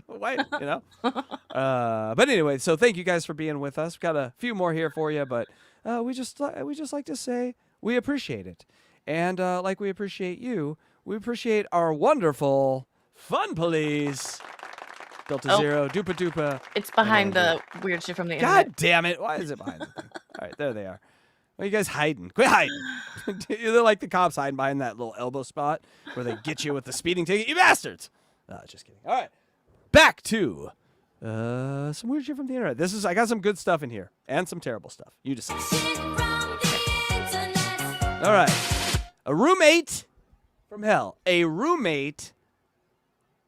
Why, you know? But anyway, so thank you guys for being with us. We've got a few more here for you, but we just like to say we appreciate it, and like we appreciate you, we appreciate our wonderful fun police. Delta Zero, Dupa Dupa. It's behind the weird shit from the internet. God damn it. Why is it behind the thing? All right, there they are. Why are you guys hiding? Quit hiding. They're like the cops hiding behind that little elbow spot where they get you with the speeding ticket. You bastards. Just kidding. All right. Back to some weird shit from the internet. I got some good stuff in here and some terrible stuff. You decide. All right. A roommate from hell. A roommate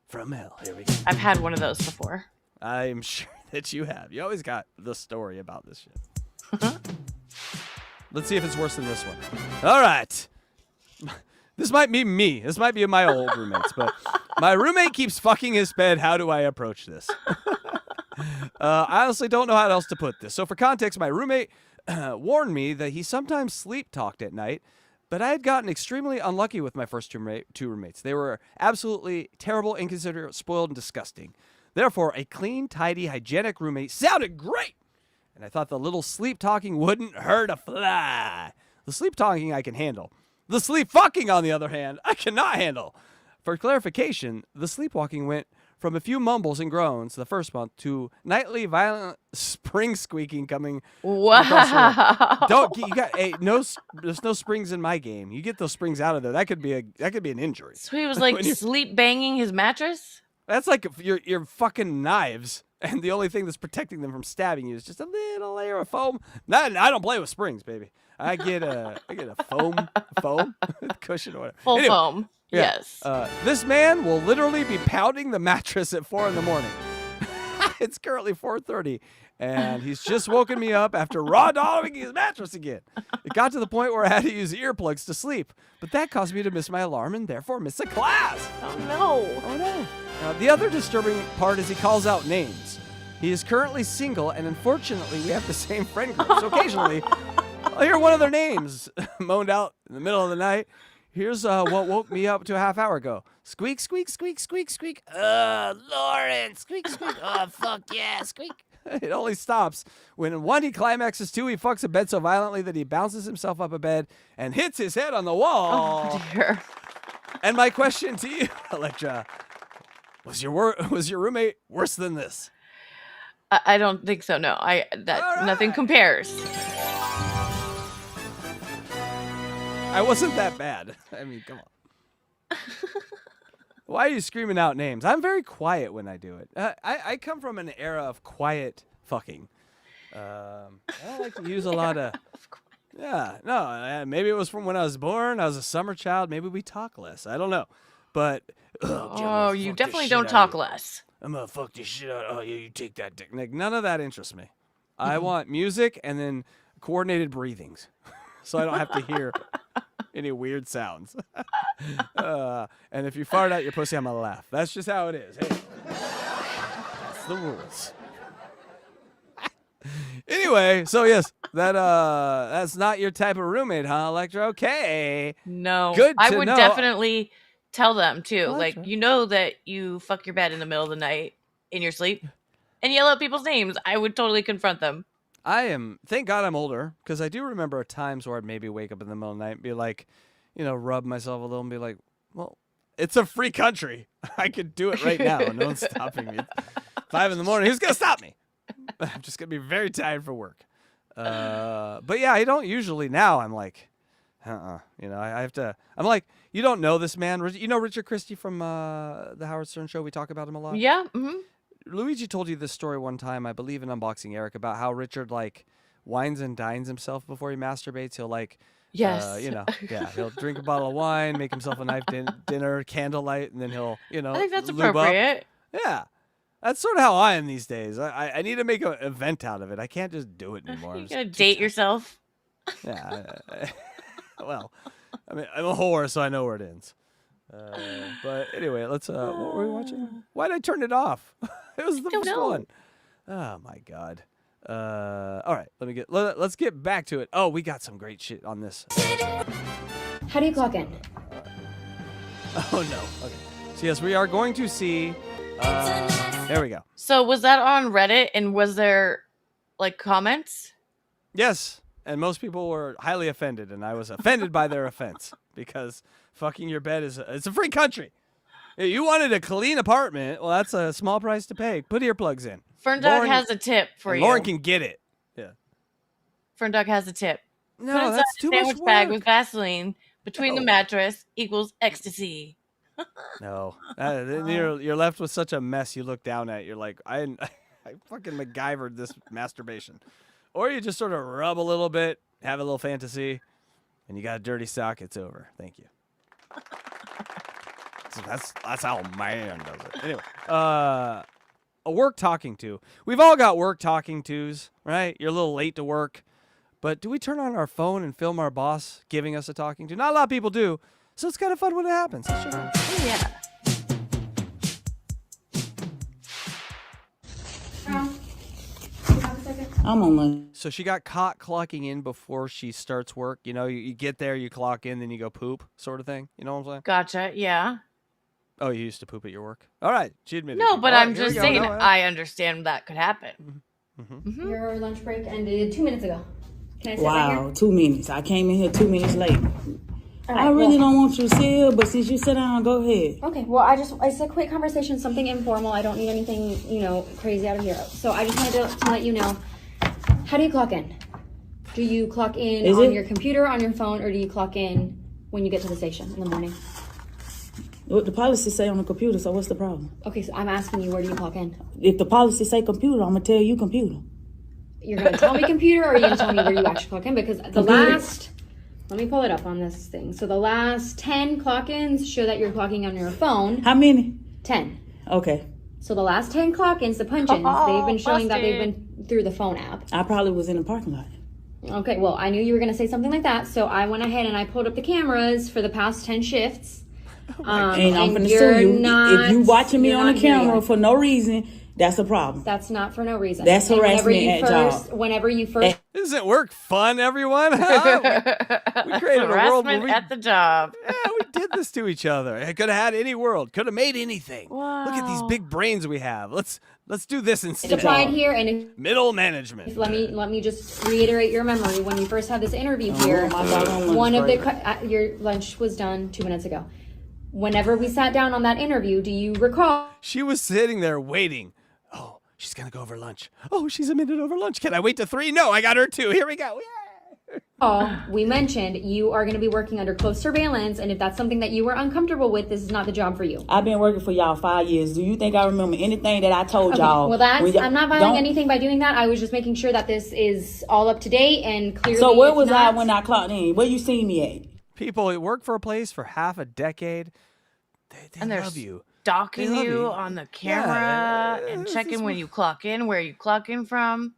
from hell. Here we go. I've had one of those before. I'm sure that you have. You always got the story about this shit. Let's see if it's worse than this one. All right. This might be me. This might be my old roommates, but my roommate keeps fucking his bed. How do I approach this? I honestly don't know how else to put this. So for context, my roommate warned me that he sometimes sleep talked at night, but I had gotten extremely unlucky with my first two roommates. They were absolutely terrible, inconsiderate, spoiled, and disgusting. Therefore, a clean, tidy, hygienic roommate sounded great, and I thought the little sleep talking wouldn't hurt a fly. The sleep talking I can handle. The sleep fucking, on the other hand, I cannot handle. For clarification, the sleepwalking went from a few mumbles and groans the first month to nightly violent spring squeaking coming. Wow. There's no springs in my game. You get those springs out of there. That could be an injury. So he was like sleep banging his mattress? That's like your fucking knives, and the only thing that's protecting them from stabbing you is just a little layer of foam. I don't play with springs, baby. I get a foam cushion or whatever. Full foam. Yeah. Yes. This man will literally be pounding the mattress at 4 a.m. It's currently 4:30, and he's just woken me up after raw dogging his mattress again. It got to the point where I had to use earplugs to sleep, but that caused me to miss my alarm and therefore miss a class. Oh, no. Oh, no. The other disturbing part is he calls out names. He is currently single, and unfortunately, we have the same friend group. So occasionally, I'll hear one of their names moaned out in the middle of the night. Here's what woke me up to a half hour ago. Squeak, squeak, squeak, squeak, squeak. Lauren, squeak, squeak. Oh, fuck yeah, squeak. It only stops when 1, he climaxes, 2, he fucks a bed so violently that he bounces himself up a bed and hits his head on the wall. Oh, dear. And my question to you, Electra, was your roommate worse than this? I don't think so. No, nothing compares. I wasn't that bad. I mean, come on. Why are you screaming out names? I'm very quiet when I do it. I come from an era of quiet fucking. I don't like to use a lot of. Yeah, no, maybe it was from when I was born. I was a summer child. Maybe we talk less. I don't know. But, oh, you definitely don't talk less. I'm going to fuck this shit out. Oh, yeah, you take that dick. Like, none of that interests me. I want music and then coordinated breathings so I don't have to hear any weird sounds. And if you fart out your pussy, I'm going to laugh. That's just how it is. Hey, that's the rules. Anyway, so yes, that's not your type of roommate, huh, Electra? Okay. No. Good I to would know. definitely tell them too. Well, like, that's right. you know that you fuck your bed in the middle of the night in your sleep and yell out people's names. I would totally confront them. Thank God I'm older, because I do remember times where I'd maybe wake up in the middle of the night and be like, rub myself a little and be like, well, it's a free country. I could do it right now. No one's stopping me. It's 5 a.m. Who's going to stop me? I'm just going to be very tired for work. But yeah, I don't usually now. I'm like, I have to. I'm like, you don't know this man. You know Richard Christie from the Howard Stern Show? We talk about him a lot. Yeah. Mm-hmm. Luigi told you this story one time, I believe in Unboxing Eric, about how Richard like wines and dines himself before he masturbates. He'll like, Yes. he'll drink a bottle of wine, make himself a nice dinner, candlelight, and then he'll, I think that's lube up. appropriate. Yeah. That's sort of how I am these days. I need to make an event out of it. I can't just do it anymore. You're going to date yourself? Yeah. Well, I mean, I'm a whore, so I know where it ends. But anyway, let's. What were we watching? Why'd I turn it off? It was the don't first know. one. Oh my God. All right, let's get back to it. Oh, we got some great shit on this. How do you clock in? Oh no. Okay. So yes, we are going to see. There we go. So was that on Reddit, and was there like comments? Yes, and most people were highly offended, and I was offended by their offense because fucking your bed it's a free country. You wanted a clean apartment, well, that's a small price to pay. Put earplugs in. Ferndog Lauren- has a tip for you. Lauren can get it. Yeah. Ferndog has a tip. No, Put inside that's a too much sandwich work. bag with Vaseline between the No. mattress equals ecstasy. No, then you're left with such a mess. You look down at it, you're like, I fucking MacGyvered this masturbation. Or you just sort of rub a little bit, have a little fantasy, and you got a dirty sock. It's over. Thank you. So that's how man does it. Anyway, a work talking to. We've all got work talking tos, right? You're a little late to work, but do we turn on our phone and film our boss giving us a talking to? Not a lot of people do, so it's kind of fun when it happens. Let's check it out. Oh, yeah. I'm on lunch. So she got caught clocking in before she starts work. You get there, you clock in, then you go poop, sort of thing. You know what I'm saying? Gotcha. Yeah. Oh, you used to poop at your work? All right. She admitted. No, it. but All right, I'm here we just go. saying No, I understand that could happen. Your lunch break ended 2 minutes ago. Can I sit right Wow, here? 2 minutes. I came in here 2 minutes late. All right, I really well- don't want you to sit here, but since you sit down, go ahead. Okay, well, it's a quick conversation, something informal. I don't need anything, crazy out of here. So I just wanted to let you know, how do you clock in? Do you clock in Is on it- your computer, on your phone, or do you clock in when you get to the station in the morning? What the policy say on the computer, so what's the problem? Okay, so I'm asking you, where do you clock in? If the policy say computer, I'm going to tell you computer. You're going to tell me computer, or are you going to tell me where you actually clock in? Because the last, let me pull it up on this thing. So the last 10 clock-ins show that you're clocking on your phone. How many? 10. Okay. So the last 10 clock-ins, the punch-ins, they've been showing that they've been through the phone app. I probably was in the parking lot. Okay, well, I knew you were going to say something like that, so I went ahead and I pulled up the cameras for the past 10 shifts. And I'm going to you're sue you. not- If you watching me you're on the not here camera yet. for no reason, that's a problem. That's not for no reason. That's And harassment at job. Whenever you first... Isn't work fun, everyone? Huh? We created a world where Harassment we, at the job. yeah, we did this to each other. I could have had any world. Could have made anything. Look at these Wow. big brains we have. Let's do this It's instead. applied here, and if Middle management. let me just reiterate your memory. When you first had this interview here, my doggone lunch one of the break. your lunch was done 2 minutes ago. Whenever we sat down on that interview, do you recall? She was sitting there waiting. Oh, she's gonna go over lunch. Oh, she's a minute over lunch. Can I wait to 3? No, I got her 2. Here we go. Yeah. we mentioned you are going to be working under close surveillance, and if that's something that you are uncomfortable with, this is not the job for you. I've been working for y'all 5 years. Do you think I remember anything that I told Okay, y'all? well, I'm not violating anything by doing that. I was just making sure that this is all up to date and clearly. So where was not... I when I clocked in? Where you see me at? People that work for a place for half a decade, they love you. Stalking you on the camera and checking when you clock in, where you clock in from.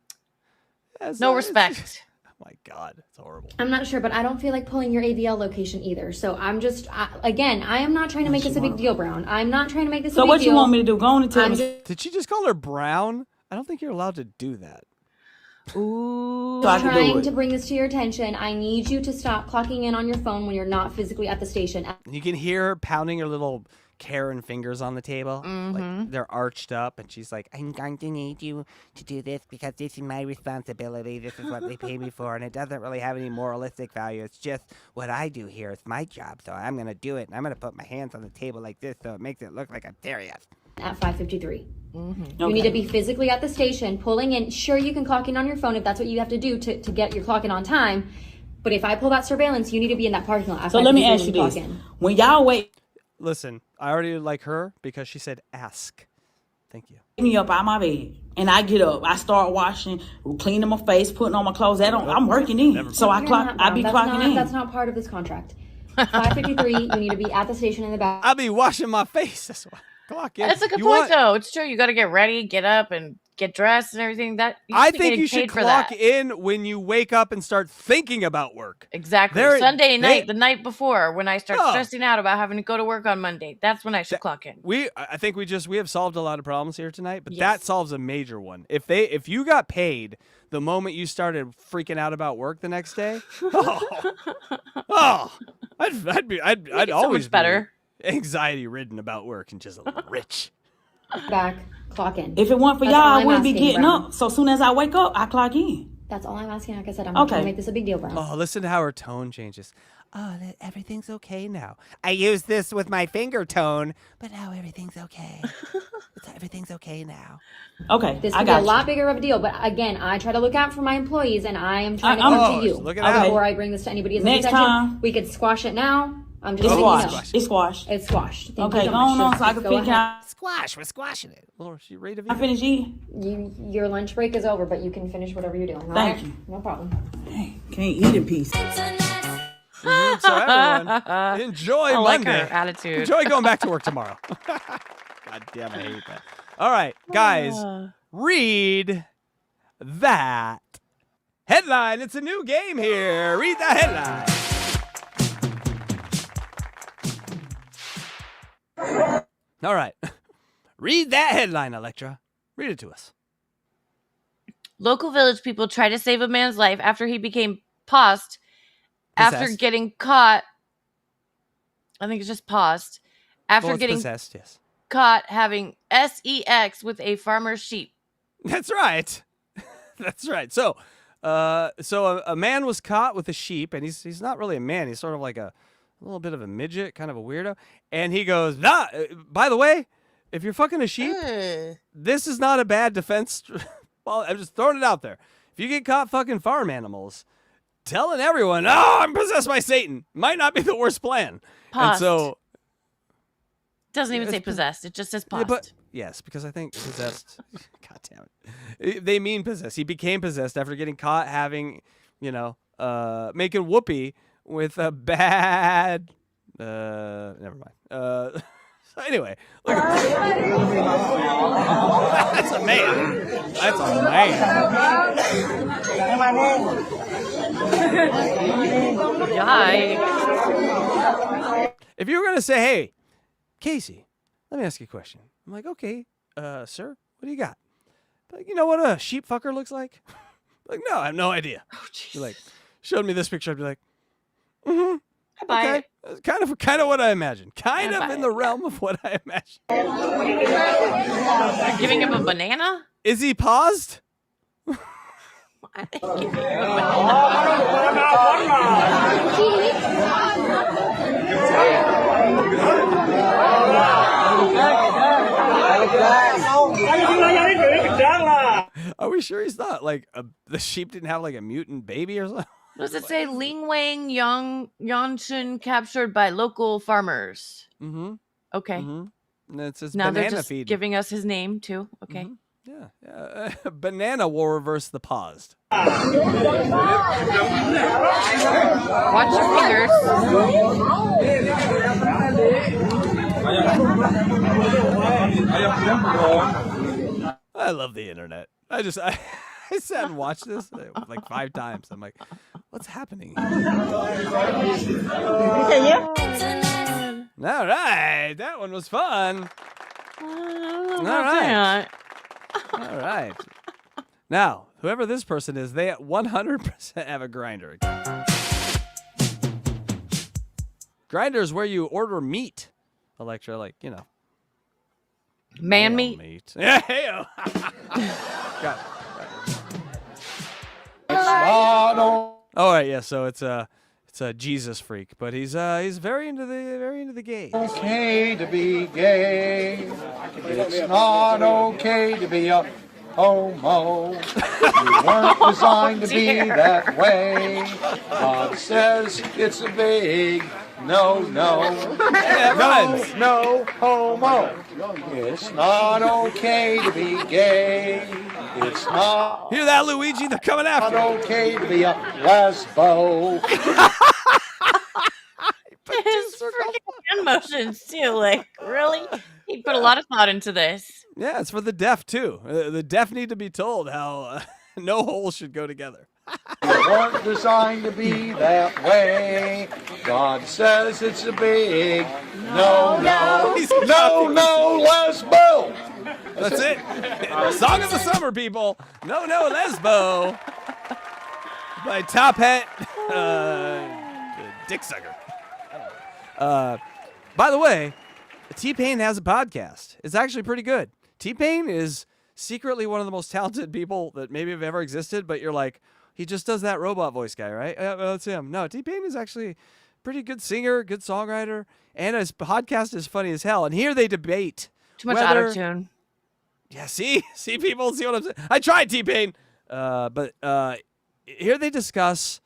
No respect. Oh my God, it's horrible. I'm not sure, but I don't feel like pulling your AVL location either. So I'm just, again, I am not trying to make this a big deal, Brown. I'm not trying to make this a big deal. So what you want me to do? Go on and tell me. Did she just call her Brown? I don't think you're allowed to do that. Ooh. I'm trying to bring this to your attention. I need you to stop clocking in on your phone when you're not physically at the station. You can hear her pounding her little Karen fingers on the table. Like they're arched up, and she's like, I'm going to need you to do this because this is my responsibility. This is what they pay me for, and it doesn't really have any moralistic value. It's just what I do here. It's my job, so I'm going to do it, and I'm going to put my hands on the table like this so it makes it look like I'm serious. At 5:53. You need to be physically at the station, pulling in. Sure, you can clock in on your phone if that's what you have to do to get your clock in on time. But if I pull that surveillance, you need to be in that parking lot. So let me ask you this. When y'all wait. Listen, I already like her because she said ask. Thank you. Get me up out my bed, and I get up. I start washing, cleaning my face, putting on my clothes. I'm working in. So I be clocking in. That's not part of this contract. 5:53, you need to be at the station in the back. I'll be washing my face. That's why. Clock in. That's a good point, though. It's true. You got to get ready, get up, and get dressed and everything. I think you should clock in when you wake up and start thinking about work. Exactly. Sunday night, the night before, when I start stressing out about having to go to work on Monday, that's when I should clock in. I think we have solved a lot of problems here tonight, but that solves a major one. If you got paid the moment you started freaking out about work the next day, I'd always be better. Anxiety ridden about work and just a little rich. Back, clock in. If it weren't for y'all, I wouldn't be getting up. So as soon as I wake up, I clock in. That's all I'm asking. Like I said, I'm not trying to make this a big deal, Brown. Oh, listen to how her tone changes. Oh, everything's okay now. I used this with my finger tone, but now everything's okay. Everything's okay now. Okay, this could be a lot bigger of a deal, but again, I try to look out for my employees, and I am trying to come to you before I bring this to anybody's attention. Time, we could squash it now. I'm just It's squashed. It's squashed. Okay, go on so I can pick out. Squash. We're squashing it. Well, she ready to I finish eating. Your lunch break is over, but you can finish whatever you're doing. Thank you. No problem. Hey, can't eat in peace. So everyone, enjoy Monday. Her attitude. Enjoy going back to work tomorrow. God damn, I hate that. All right, guys, read that headline. It's a new game here. Read that headline. All right. Read that headline, Electra. Read it to us. Local village people try to save a man's life after he became possessed after getting caught. I think it's just paused. After getting possessed, yes. Caught having sex with a farmer's sheep. That's right. That's right. So a man was caught with a sheep, and he's not really a man. He's sort of like a little bit of a midget, kind of a weirdo. And he goes, nah, by the way, if you're fucking a sheep, this is not a bad defense. Well, I'm just throwing it out there. If you get caught fucking farm animals, telling everyone, oh, I'm possessed by Satan, might not be the worst plan. Possessed. And so... Doesn't even say possessed. It just says possessed. Yeah, but, yes, because I think possessed... God damn it. They mean possessed. He became possessed after getting caught having, making whoopee with a bad... never mind. So anyway, look at this. That's a man. That's a man. Yikes. If you were going to say, hey, Casey, let me ask you a question. I'm like, okay, sir, what do you got? Like, you know what a sheep fucker looks like? Like, no, I have no idea. Oh, jeez. You're like, showed me this picture. I'd be like, mm-hmm. Okay. Kind of what I imagined. Kind of in the realm of what I imagined. Giving him a banana? Is he paused? I think giving him a banana. Are we sure he's not like the sheep didn't have like a mutant baby or something? What does it say? Ling Wang Yanshin captured by local farmers. Mm-hmm. Okay. And it says Now they're banana just feed. giving us his name too. Okay. Yeah. Banana will reverse the paused. Watch your fingers. I love the internet. I sat and watched this like 5 times. I'm like, what's happening? All right, that one was fun. All right. All right. Now, whoever this person is, they 100% have a Grindr. Grindr is where you order meat, Electra, like, you know. Man meat. Yeah, hey-o. Got it. All right, yeah. So it's a Jesus freak, but he's very into the gays. Okay to be gay. It's not okay to be a homo. You weren't designed to be that way. God says it's a big no. Yeah, No homo. It's not okay to be gay. It's not. Hear that, Luigi? They're coming after. Not okay to be a lesbo. His freaking hand motions too. Like, really? He put a lot of thought into this. Yeah, it's for the deaf too. The deaf need to be told how no holes should go together. You weren't designed to be that way. God says it's a big no, lesbo. That's it. Song of the summer, people. No, lesbo. By Top Hat, Dick Sucker. By the way, T-Pain has a podcast. It's actually pretty good. T-Pain is secretly one of the most talented people that maybe have ever existed, but you're like, he just does that robot voice guy, right? Yeah, that's him. No, T-Pain is actually a pretty good singer, good songwriter, and his podcast is funny as hell. And here they debate. Too much auto-tune. Yeah, see people, see what I'm saying? I tried, T-Pain. But here they discuss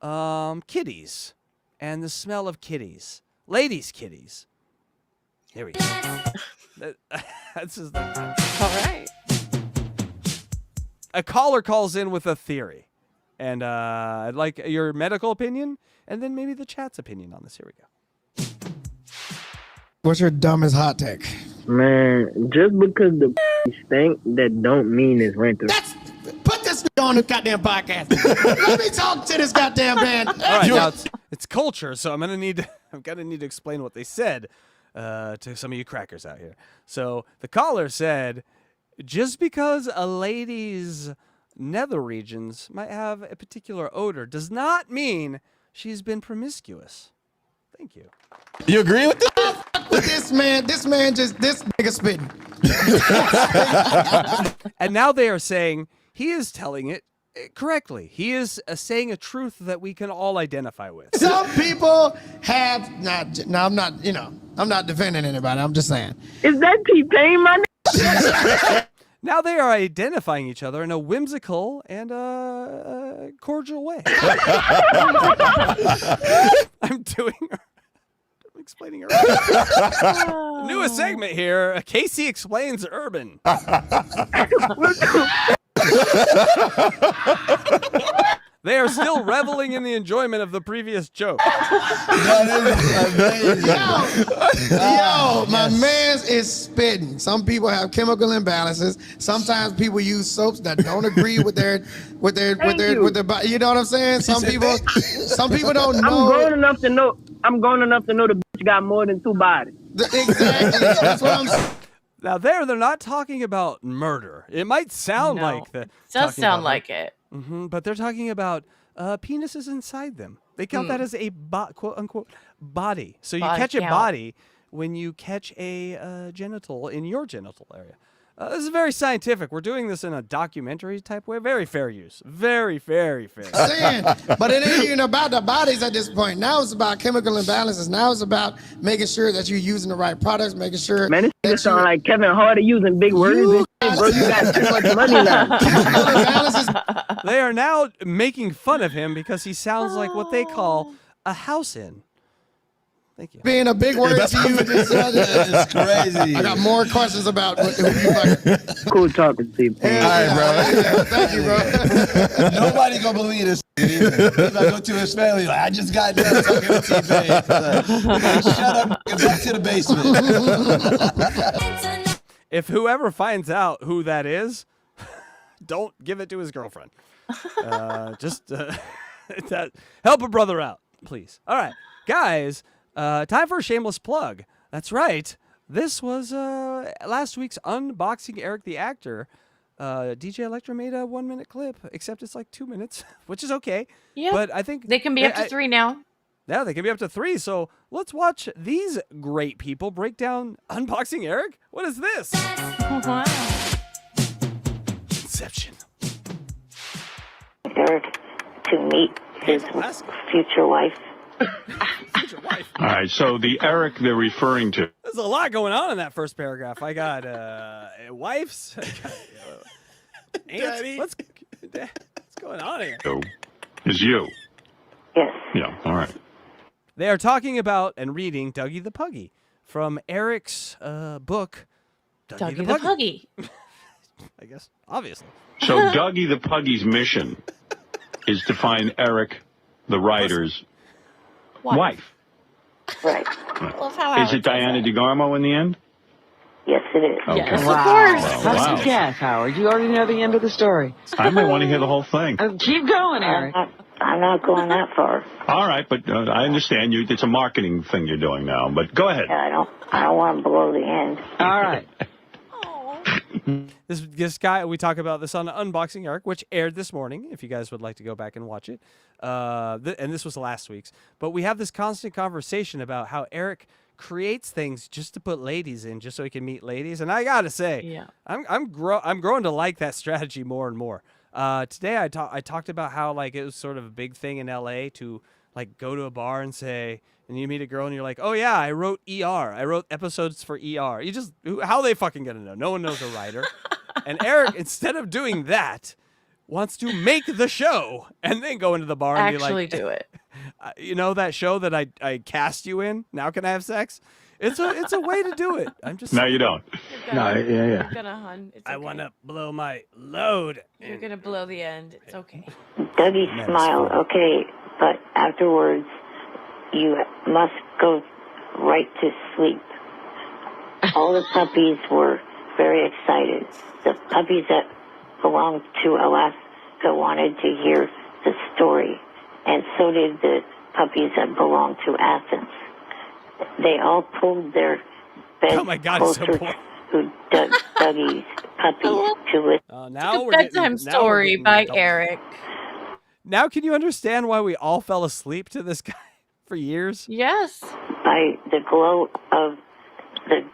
kitties and the smell of kitties. Ladies' kitties. Here we go. That's just all right. A caller calls in with a theory. And I'd like your medical opinion and then maybe the chat's opinion on this. Here we go. What's your dumbest hot take? Man, just because the stink, that don't mean it's rented. Put this on the goddamn podcast. Let me talk to this goddamn man. All right, now it's culture, so I'm gonna need to explain what they said to some of you crackers out here. So the caller said, just because a lady's nether regions might have a particular odor does not mean she's been promiscuous. Thank you. You agree with this? With this man this nigga spitting. And now they are saying he is telling it correctly. He is saying a truth that we can all identify with. Some people have I'm not defending anybody. I'm just saying. Is that T-Pain, my nigga? Now they are identifying each other in a whimsical and cordial way. I'm explaining her. Newest segment here. KC explains urban. They are still reveling in the enjoyment of the previous joke. Yo, my man's is spitting. Some people have chemical imbalances. Sometimes people use soaps that don't agree with their body. You know what I'm saying? Some people don't know. I'm grown enough to know the bitch got more than 2 bodies. Exactly. That's what I'm saying. Now they're not talking about murder. It might sound like that. It does sound like it. Mm-hmm, but they're talking about penises inside them. They count that as a quote unquote body. So you catch a body when you catch a genital in your genital area. This is very scientific. We're doing this in a documentary type way. Very fair use. Very, very fair. But it ain't even about the bodies at this point. Now it's about chemical imbalances. Now it's about making sure that you're using the right products, making sure. Man, this nigga sound like Kevin Hardy using big words. Bro, you got too much money now. They are now making fun of him because he sounds like what they call a house in. Thank you. Being a big word to you. It's crazy. I got more questions about who you fucking. Cool talking to you. All right, bro. Thank you, bro. Nobody gonna believe this. If I go to his family, like, I just got done talking to T-Pain. Shut up and back to the basement. If whoever finds out who that is, don't give it to his girlfriend. Just help a brother out, please. All right, guys, time for a shameless plug. That's right. This was last week's Unboxing Eric the Actor. DJ Electra made a 1-minute clip, except it's like 2 minutes, which is okay. Yeah. But I think they can be up to 3 now. Yeah, they can be up to 3. So let's watch these great people break down Unboxing Eric. What is this? Wow. Inception. Eric to meet his future wife. Future wife. All right, so the Eric they're referring to. There's a lot going on in that first paragraph. I got wives. I got, aunts. What's going on here? Is you. Yes. Yeah, all right. They are talking about and reading Dougie the Puggy from Eric's book, Dougie the Puggy. I guess, obviously. So Dougie the Puggy's mission is to find Eric, the writer's wife. Right. Is it Diana DeGarmo in the end? Yes, it is. Okay. Yes, Wow. of course. Wow. That's a guess, Howard. You already know the end of the story. I might want to hear the whole thing. Keep going, Eric. I'm not going that far. All right, but I understand you. It's a marketing thing you're doing now. But go ahead. I don't want to blow the end. All right. This guy, we talk about this on Unboxing Eric, which aired this morning, if you guys would like to go back and watch it. And this was last week's. But we have this constant conversation about how Eric creates things just to put ladies in, just so he can meet ladies. And I got to say, I'm growing to like that strategy more and more. Today I talked about how like it was sort of a big thing in LA to like go to a bar and say, and you meet a girl and you're like, oh yeah, I wrote ER. I wrote episodes for ER. You just, how are they fucking gonna know? No one knows a writer. And Eric, instead of doing that, wants to make the show and then go into the bar and Actually be like, do it. You know that show that I cast you in? Now can I have sex? It's a way to do it. I'm just No, you don't. Gonna, No, yeah. You're gonna, hun. It's okay. I want to blow my load. You're gonna blow the end. It's okay. Dougie smiled. Okay, but afterwards, you must go right to sleep. All the puppies were very excited. The puppies that belonged to Alaska wanted to hear the story, and so did the puppies that belonged to Athens. They all pulled their beds closer to Dougie's puppies to listen. Now we're bedtime story by Eric. Now can you understand why we all fell asleep to this guy for years? Yes. By the glow of the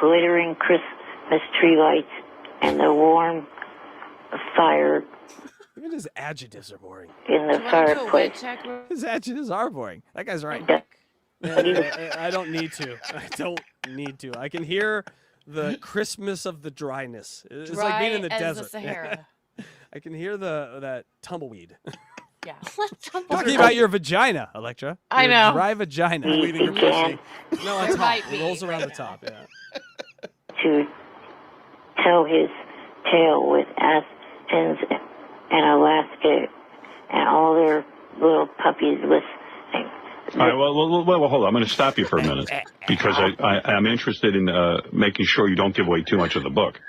glittering Christmas tree lights and the warm fire Even his adjectives are boring. in the fireplace. His adjectives are boring. That guy's right. I don't need to. I don't need to. I can hear the Christmas of the dryness. It's like being in the as desert. The Sahara. I can hear that tumbleweed. Yeah. Talking about your vagina, Electra. I Your know. Dry vagina. He Leaving your began pussy. No, on There top. might It be rolls around right the top. Yeah. to tell his tale with Athens and Alaska and all their little puppies listening. All right, well, hold on. I'm going to stop you for a minute because I'm interested in making sure you don't give away too much of the book.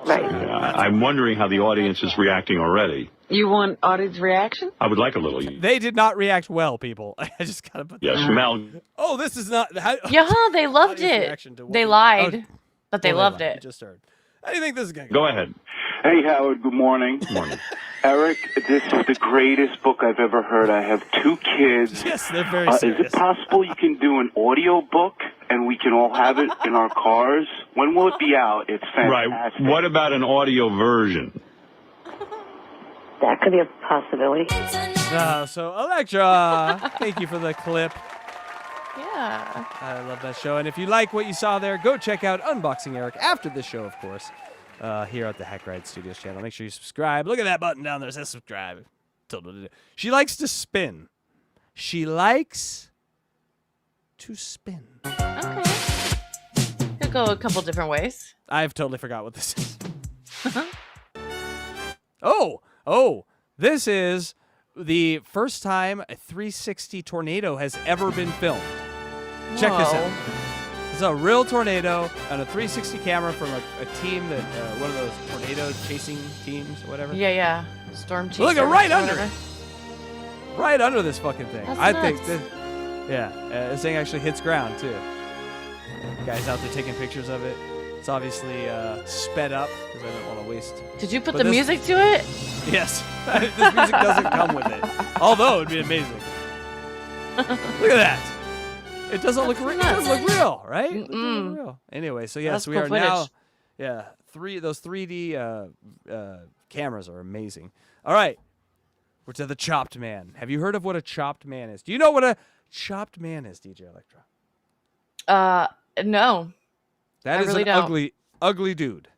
Right. I'm wondering how the audience is reacting already. You want audience reaction? I would like a little. They did not react well, people. I just gotta put. Yes, that. Mel. Oh, this is not. Yeah, they loved audience it. reaction to what They we- lied, oh, but they well, loved lied. it. Just heard. How do you think this is going to Go ahead. Hey, Howard. Good morning. Morning. Eric, this is the greatest book I've ever heard. I have 2 kids. Yes, they're very Is serious. it possible you can do an audio book and we can all have it in our cars? When will it be out? It's fantastic. Right. What about an audio version? That could be a possibility. So, Electra, thank you for the clip. Yeah. I love that show. And if you like what you saw there, go check out Unboxing Eric after the show, of course. here at the Hackride Studios channel. Make sure you subscribe. Look at that button down there. It says subscribe. She likes to spin. She likes to spin. Okay. Could go a couple different ways. I've totally forgot what this is. This is the first time a 360 tornado has ever been filmed. Check this out. It's a real tornado on a 360 camera from a team that, one of those tornado chasing teams or whatever. Yeah. Storm chaser. Look at right under it. Right under this fucking thing. That's I nuts. think this thing actually hits ground too. Guys out there taking pictures of it. It's obviously sped up because I don't want to waste. Did you put the music to it? Yes. This music doesn't come with it. Although it'd be amazing. Look at that. It doesn't look real. It doesn't look real, right? It doesn't look real. Anyway, so yes, we cool are footage. now. Those 3D cameras are amazing. All right. We're to the chopped man. Have you heard of what a chopped man is? Do you know what a chopped man is, DJ Electra? No. That I is really an don't. ugly dude.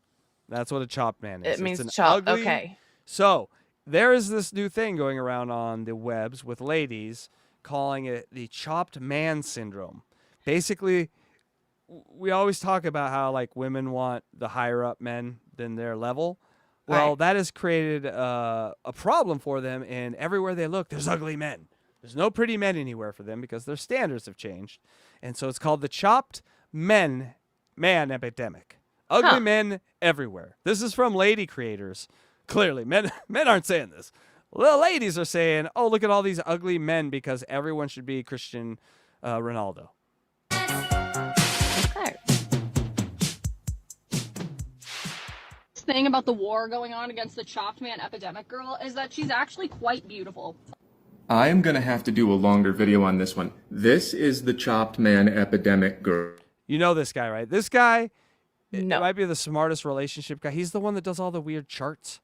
That's what a chopped man is. It means it's an chopped. ugly- Okay. So there is this new thing going around on the webs with ladies calling it the chopped man syndrome. Basically, we always talk about how like women want the higher up men than their level. Well, Right. that has created a problem for them, and everywhere they look, there's ugly men. There's no pretty men anywhere for them because their standards have changed. And so it's called the chopped man epidemic. Ugly men everywhere. This is from lady creators. Clearly, men aren't saying this. The ladies are saying, oh, look at all these ugly men because everyone should be Cristiano Ronaldo. Okay. Thing about the war going on against the chopped man epidemic girl is that she's actually quite beautiful. I am going to have to do a longer video on this one. This is the chopped man epidemic girl. You know this guy, right? This guy No. might be the smartest relationship guy. He's the one that does all the weird charts.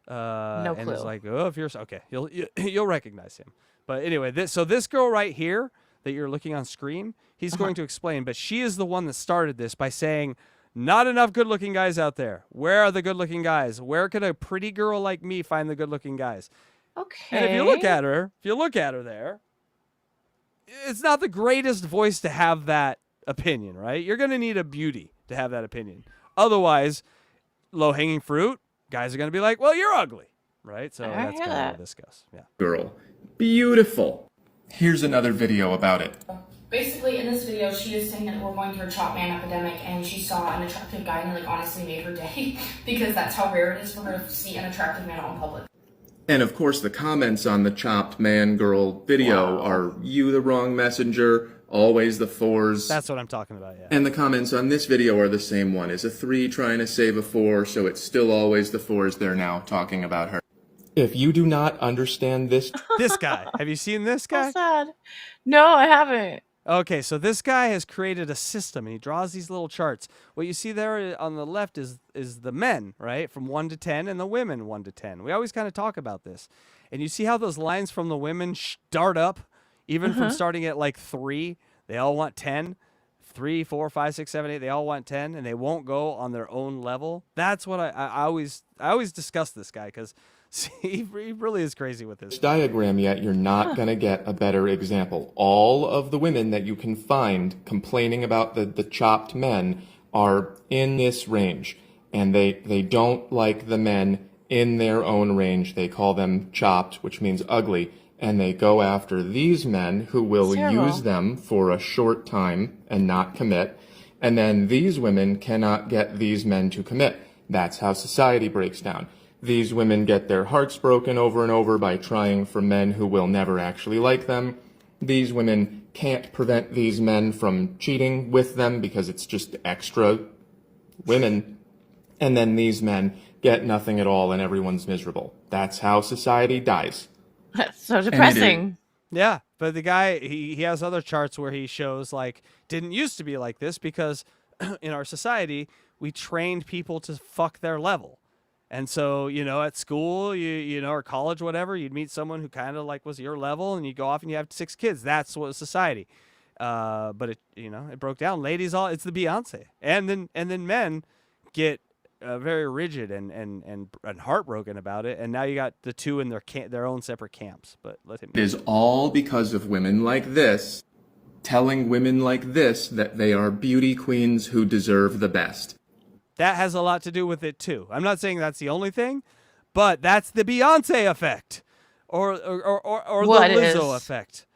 No and clue. is like, oh, if you're okay, you'll recognize him. But anyway, this girl right here that you're looking on screen, he's going to explain. But she is the one that started this by saying, not enough good-looking guys out there. Where are the good-looking guys? Where could a pretty girl like me find the good-looking guys? Okay. And if you look at her there, it's not the greatest voice to have that opinion, right? You're going to need a beauty to have that opinion. Otherwise, low-hanging fruit, guys are going to be like, well, you're ugly, right? So that's kind of what we'll discuss. Yeah. Girl. Beautiful. Here's another video about it. Basically, in this video, she is saying that we're going through a chop man epidemic, and she saw an attractive guy, and it honestly made her day, because that's how rare it is for her to see an attractive man out in public. And of course, the comments on the chopped man girl video are you the wrong messenger, always the fours. That's what I'm talking about, yeah. And the comments on this video are the same one. Is a 3 trying to save a 4, so it's still always the 4s they're now talking about her. If you do not understand this... This guy. Have you seen this guy? So sad. No, I haven't. Okay, so this guy has created a system, and he draws these little charts. What you see there on the left is the men, right, from 1 to 10, and the women 1 to 10. We always kind of talk about this. And you see how those lines from the women start up, even from starting at like 3, they all want 10. 3, 4, 5, 6, 7, 8, they all want 10, and they won't go on their own level. That's what I always discuss this guy, because he really is crazy with this. Diagram yet, you're not going to get a better example. All of the women that you can find complaining about the chopped men are in this range, and they don't like the men in their own range. They call them chopped, which means ugly, and they go after these men who will use them for a short time and not commit, and then these women cannot get these men to commit. That's how society breaks down. These women get their hearts broken over and over by trying for men who will never actually like them. These women can't prevent these men from cheating with them because it's just extra women. And then these men get nothing at all and everyone's miserable. That's how society dies. That's so depressing. Yeah, but the guy, he has other charts where he shows, like, didn't used to be like this because in our society, we trained people to fuck their level. And so, you know, at school, you know, or college, whatever, you'd meet someone who kind of like was your level, and you go off and you have 6 kids. That's what society. But it, you know, it broke down. Ladies, it's the Beyonce, and then men get very rigid and heartbroken about it. And now you got the two in their own separate camps. But let him. It is all because of women like this telling women like this that they are beauty queens who deserve the best. That has a lot to do with it too. I'm not saying that's the only thing, but that's the Beyonce effect, or the Lizzo effect.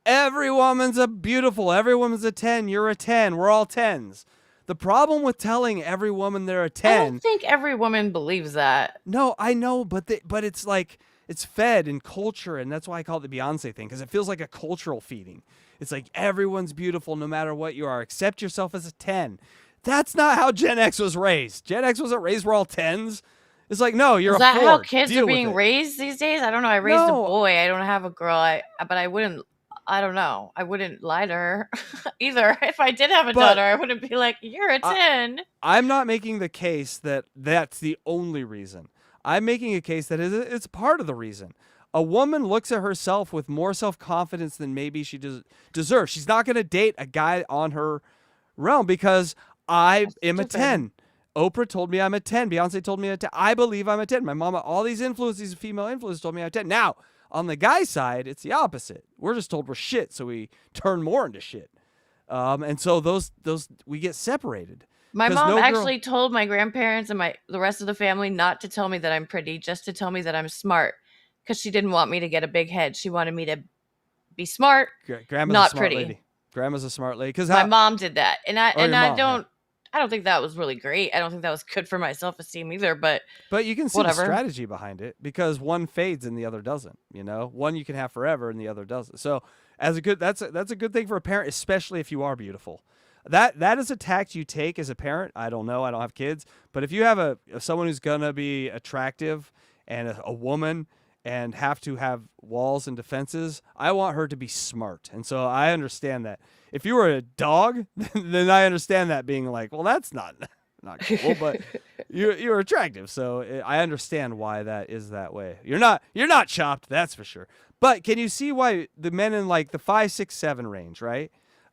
Every woman's a beautiful. Every woman's a 10. You're a 10. We're all 10s. The problem with telling every woman they're a 10. I don't think every woman believes that. No, I know, but it's like it's fed in culture, and that's why I call it the Beyonce thing, because it feels like a cultural feeding. It's like everyone's beautiful no matter what you are. Accept yourself as a 10. That's not how Gen X was raised. Gen X wasn't raised, we're all 10s. It's like, no, you're a 4. Is that how kids Deal are with being it. raised these days? I don't know. I raised a boy. I don't have a girl. But I wouldn't. I don't know. I wouldn't lie to her either. If I did have a daughter, I wouldn't be like, you're a 10. I'm not making the case that that's the only reason. I'm making a case that it's part of the reason. A woman looks at herself with more self-confidence than maybe she deserves. She's not going to date a guy on her realm because I am a 10. Oprah told me I'm a 10. Beyonce told me I'm a 10. I believe I'm a 10. My mama, all these influences, female influences told me I'm a 10. Now, on the guy side, it's the opposite. We're just told we're shit, so we turn more into shit. And so those we get separated. My mom actually told my grandparents and the rest of the family not to tell me that I'm pretty, just to tell me that I'm smart, because she didn't want me to get a big head. She wanted me to be smart, Grandma's not a smart pretty. Lady. Grandma's a smart lady. My mom did that, and I mom, don't think that was really great. I don't think that was good for my self-esteem either. But you can see whatever. the strategy behind it, because one fades and the other doesn't. You know, one you can have forever and the other doesn't. So that's a good thing for a parent, especially if you are beautiful. That is a tact you take as a parent. I don't know. I don't have kids, but if you have someone who's gonna be attractive and a woman and have to have walls and defenses, I want her to be smart. And so I understand that. If you were a dog, then I understand that being like, well, that's not cool, but you're attractive. So I understand why that is that way. You're not chopped, that's for sure. But can you see why the men in like the 5, 6, 7 range, right?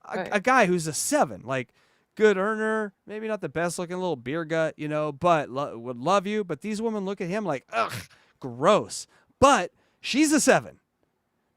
A guy who's a 7, like good earner, maybe not the best looking, little beer gut, you know, but would love you. But these women look at him like, ugh, gross. But she's a 7.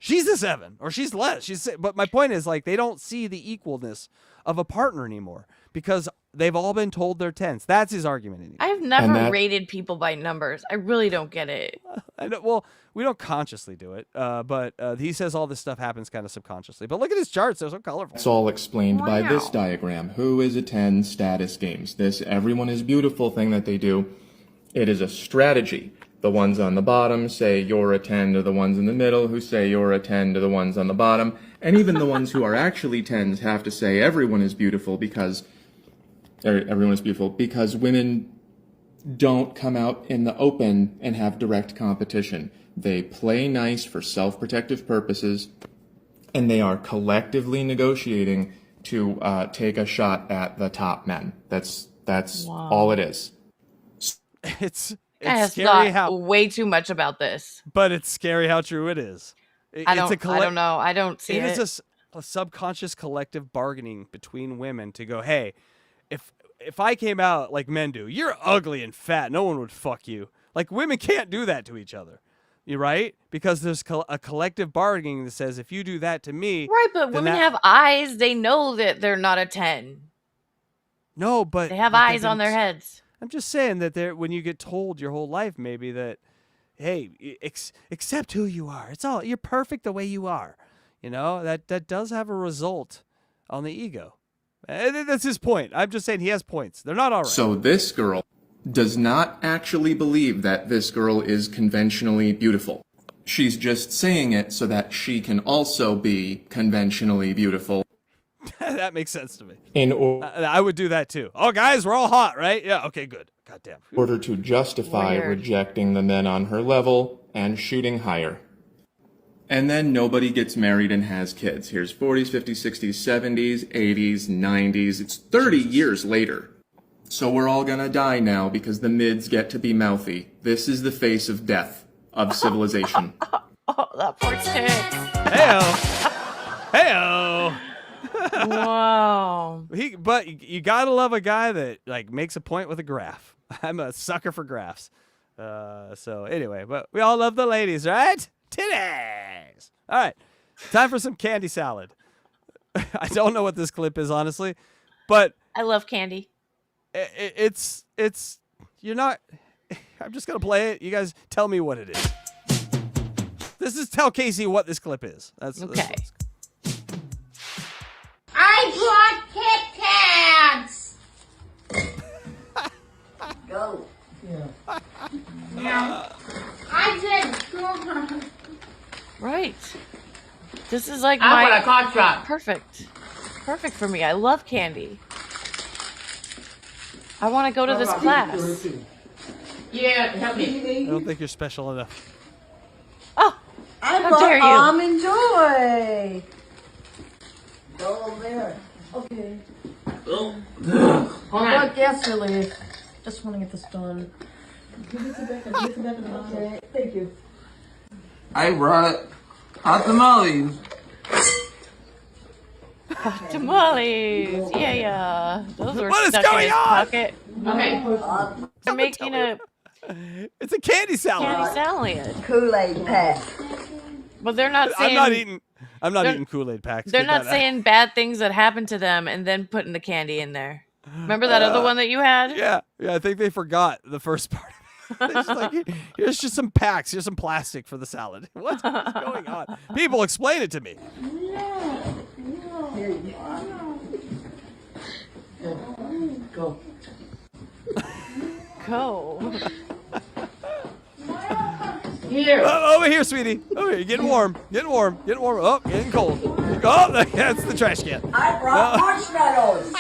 She's a 7, or she's less. But my point is, like, they don't see the equalness of a partner anymore because they've all been told they're 10s. That's his argument anymore. I've never rated people by numbers. I really don't get it. I know, well, we don't consciously do it, but he says all this stuff happens kind of subconsciously. But look at his charts; they're so colorful. It's all explained by this diagram. Who is a 10 status games? This everyone is beautiful thing that they do. It is a strategy. The ones on the bottom say you're a 10 to the ones in the middle who say you're a 10 to the ones on the bottom. And even the ones who are actually 10s have to say everyone is beautiful because women don't come out in the open and have direct competition. They play nice for self-protective purposes, and they are collectively negotiating to take a shot at the top men. That's all it is. It's scary how way too much about this, but it's scary how true it is. I don't know. I don't see it. It is a subconscious collective bargaining between women to go, hey, if I came out like men do, you're ugly and fat, no one would fuck you. Like, women can't do that to each other. You're right? Because there's a collective bargaining that says, if you do that to me... Right, but women have eyes. They know that they're not a 10. No, but... They have eyes on their heads. I'm just saying that when you get told your whole life maybe that, hey, accept who you are. You're perfect the way you are. You know, that does have a result on the ego. That's his point. I'm just saying he has points. They're not all right. So this girl does not actually believe that this girl is conventionally beautiful. She's just saying it so that she can also be conventionally beautiful. That makes sense to me. I would do that too. Oh, guys, we're all hot, right? Yeah, okay, good. Goddamn. In order to justify rejecting the men on her level and shooting higher. And then nobody gets married and has kids. Here's 40s, 50s, 60s, 70s, 80s, 90s. It's 30 years later. So we're all gonna die now because the mids get to be mouthy. This is the face of death, of civilization. Oh, that poor chick. Hey-o. Hey-o. Wow. But you gotta love a guy that like makes a point with a graph. I'm a sucker for graphs. So anyway, but we all love the ladies, right? Titties. All right, time for some candy salad. I don't know what this clip is, honestly, but I love candy. It's you're not. I'm just gonna play it. You guys tell me what it is. This is tell Casey what this clip is. That's okay. I brought Kit Kats. Go. Yeah. I did. Go. Right. This is like I my want a cock shot. Perfect for me. I love candy. I want to go to this class. Yeah, help me. I don't think you're special enough. Oh, I how dare you? Almond Joy. Go over there. Okay. Hold on. Look, yes, Lily. Just want to get this done. Give it back. Okay, thank you. I brought hot tamales. Hot tamales. Yeah. Those were What is stuck going in his on? pocket. Okay. They're making a It's a candy salad. candy salad. Kool-Aid pack. But they're not saying I'm not they're- eating Kool-Aid packs. They're Get not that out. saying bad things that happened to them and then putting the candy in there. Remember that other one that you had? Yeah. I think they forgot the first part. They're just like, here's just some packs. Here's some plastic for the salad. What's going on? People, explain it to me. Go. Go. Here. Over here, sweetie. Over here. Getting warm. Getting warm. Getting warm. Oh, getting cold. Oh, that's the trash can. I brought marshmallows.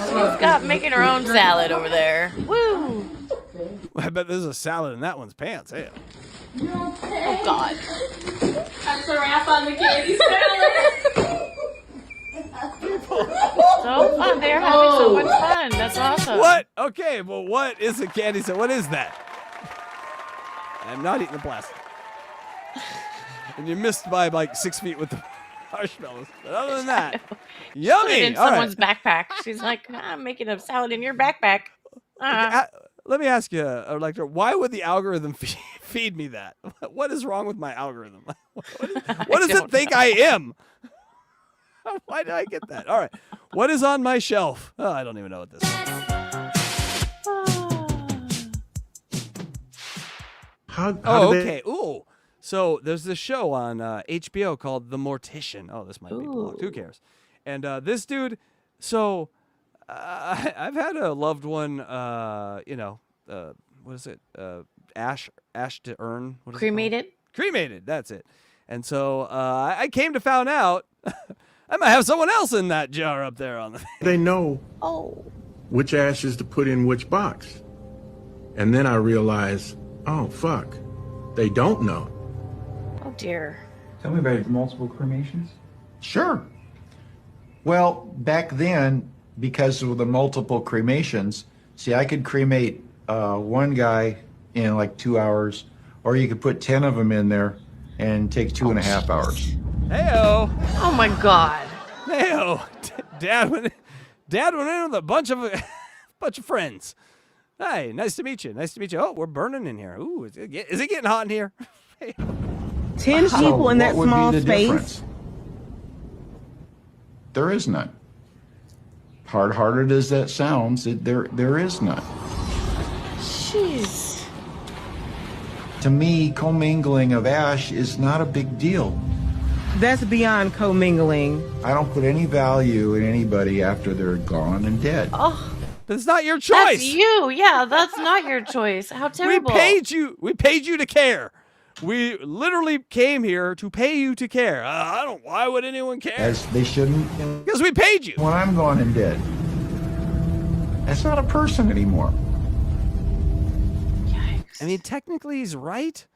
She's got making her own salad over there. Woo! I bet there's a salad in that one's pants. Hey. Oh God! That's the wrap on the candy salad. So fun! They're having so much fun. That's awesome. What? Okay, well, what is a candy salad? What is that? I'm not eating the plastic. And you missed by like 6 feet with the marshmallows. But other than that, Put yummy. it in All someone's right. backpack. She's like, I'm making a salad in your backpack. Let me ask you, Electra, why would the algorithm feed me that? What is wrong with my algorithm? What does it think I am? Why did I get that? All right. What is on my shelf? Oh, I don't even know what this is. Okay. Ooh. So there's this show on HBO called The Mortician. Oh, this might be blocked. Who cares? And this dude, so I've had a loved one, what is it? Ash to earn. What is Cremated? Cremated, that's it. And so I came to find out I might have someone else in that jar up there on the They know which ashes to put in which box. And then I realized, oh, fuck, they don't know. Oh dear. Tell me about your multiple cremations. Sure. Well, back then, because of the multiple cremations, see, I could cremate one guy in like 2 hours, or you could put 10 of them in there and take 2.5 hours. Hey-o. Oh my God. Hey-o. Dad went in with a bunch of friends. Hi, nice to meet you. Nice to meet you. Oh, we're burning in here. Ooh, is it getting hot in here? 10 people in that small space. Difference? There is none. Hard-hearted as that sounds, there is none. Jeez. To me, commingling of ash is not a big deal. That's beyond commingling. I don't put any value in anybody after they're gone and dead. Oh, but it's not your choice. That's you. Yeah, that's not your choice. How terrible. We paid you to care. We literally came here to pay you to care. Why would anyone care? As they shouldn't. Because we paid you. When I'm gone and dead, that's not a person anymore. I mean, technically he's right.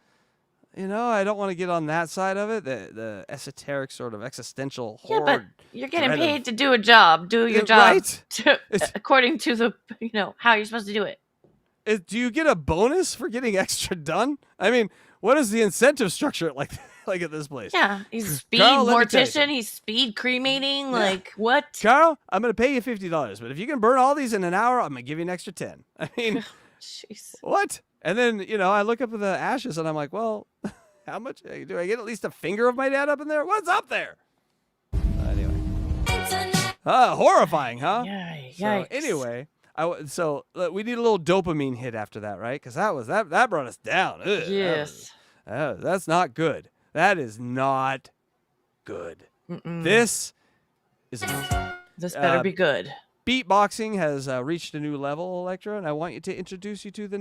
You know, I don't want to get on that side of it, the esoteric sort of existential horror. Yeah, but you're getting paid to do a job. Do your job right? according to the, how you're supposed to do it. Do you get a bonus for getting extra done? I mean, what is the incentive structure like like at this place. Yeah, he's speed Carl, let me tell you mortician. something. He's speed cremating. Like what? Carl, I'm gonna pay you $50, but if you can burn all these in an hour, I'm gonna give you an extra 10. I mean, jeez. What? And then I look up at the ashes and I'm like, well, how much do I get? At least a finger of my dad up in there? What's up there? Anyway, horrifying, huh? Yikes. So anyway, so we need a little dopamine hit after that, right? Because that brought us down. Ugh, Yes. that's not good. That is not good. This is amazing. This better be good. Beatboxing has reached a new level, Electra, and I want you to introduce you to the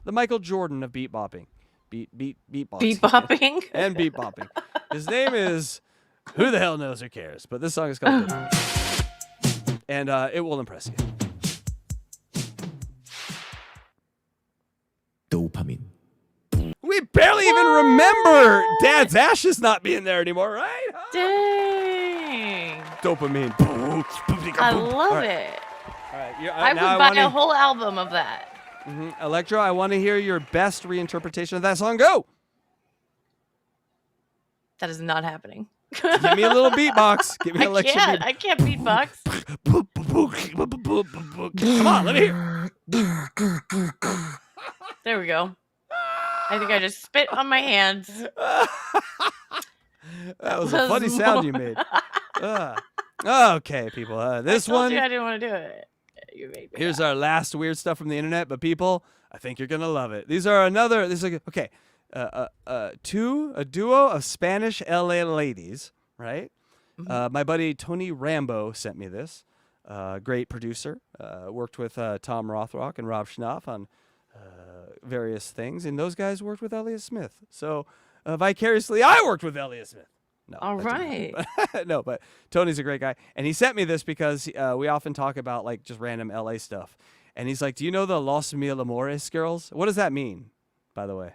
Michael Jordan of beatbopping. Beatboxing. Beatbopping? And beatbopping. His name is, who the hell knows, who cares? But this song is called and it will impress you. Dopamine. We barely even remember Dad's ashes not being there anymore, right? Dang. Dopamine. I love it. All right, I would buy a whole album of that. Electra, I want to hear your best reinterpretation of that song. Go! That is not happening. Give me a little beatbox. Give me Electra. I can't beatbox. Come on, let me hear. There we go. I think I just spit on my hands. That was a funny sound you made. Okay, people. This I told one. you I didn't want to do it. You made me. Here's our last weird stuff from the internet, but people, I think you're gonna love it. These are another. This is okay. A duo of Spanish LA ladies, right? My buddy Tony Rambo sent me this. Great producer. Worked with Tom Rothrock and Rob Schnapp on various things, and those guys worked with Elliott Smith. So vicariously, I worked with Elliott Smith. No, all right. No, but Tony's a great guy, and he sent me this because we often talk about like just random LA stuff, and he's like, "Do you know the Los Mil Amores girls? What does that mean, by the way?"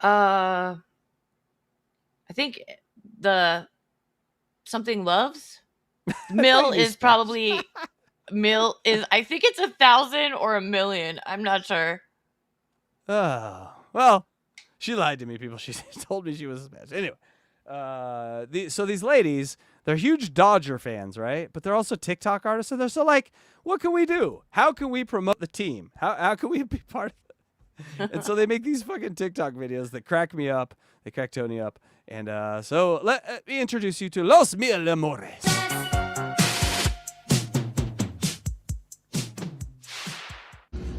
I think the something loves. Mill is probably Mill is. I think it's 1,000 or 1,000,000. I'm not sure. Oh well, she lied to me, people. She told me she was Spanish. Anyway. So these ladies, they're huge Dodger fans, right? But they're also TikTok artists, and they're so like, what can we do? How can we promote the team? How can we be part of it? And so they make these fucking TikTok videos that crack me up. They crack Tony up. And so let me introduce you to Los Mil Amores.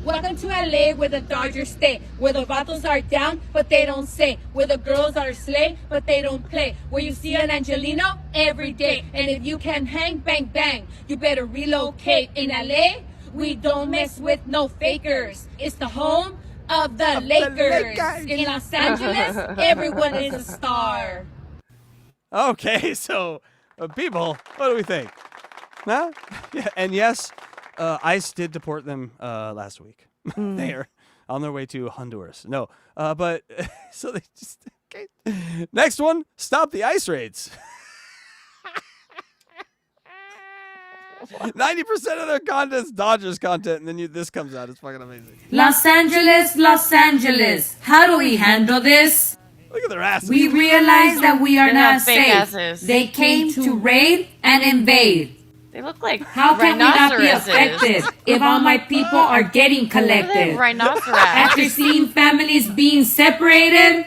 Welcome to LA, where the Dodgers stay, where the vatos are down, but they don't say, where the girls are slay, but they don't play, where you see an Angelino every day, and if you can hang, bang, bang, you better relocate. In LA, we don't mess with no fakers. It's the home of the Lakers. In Los Angeles, everyone is a star. Okay, so people, what do we think? Huh? Yeah, and yes, ICE did deport them last week. They are on their way to Honduras. No, but so they just okay. Next one, stop the ICE raids. 90% of their content is Dodgers content, and then this comes out. It's fucking amazing. Los Angeles, Los Angeles. How do we handle this? Look at their asses. We realize that we are not fake safe. asses. They came to raid and invade. They look like How can we not be rhinoceroses. affected if all my people are getting collected? Rhinoceros. After seeing families being separated,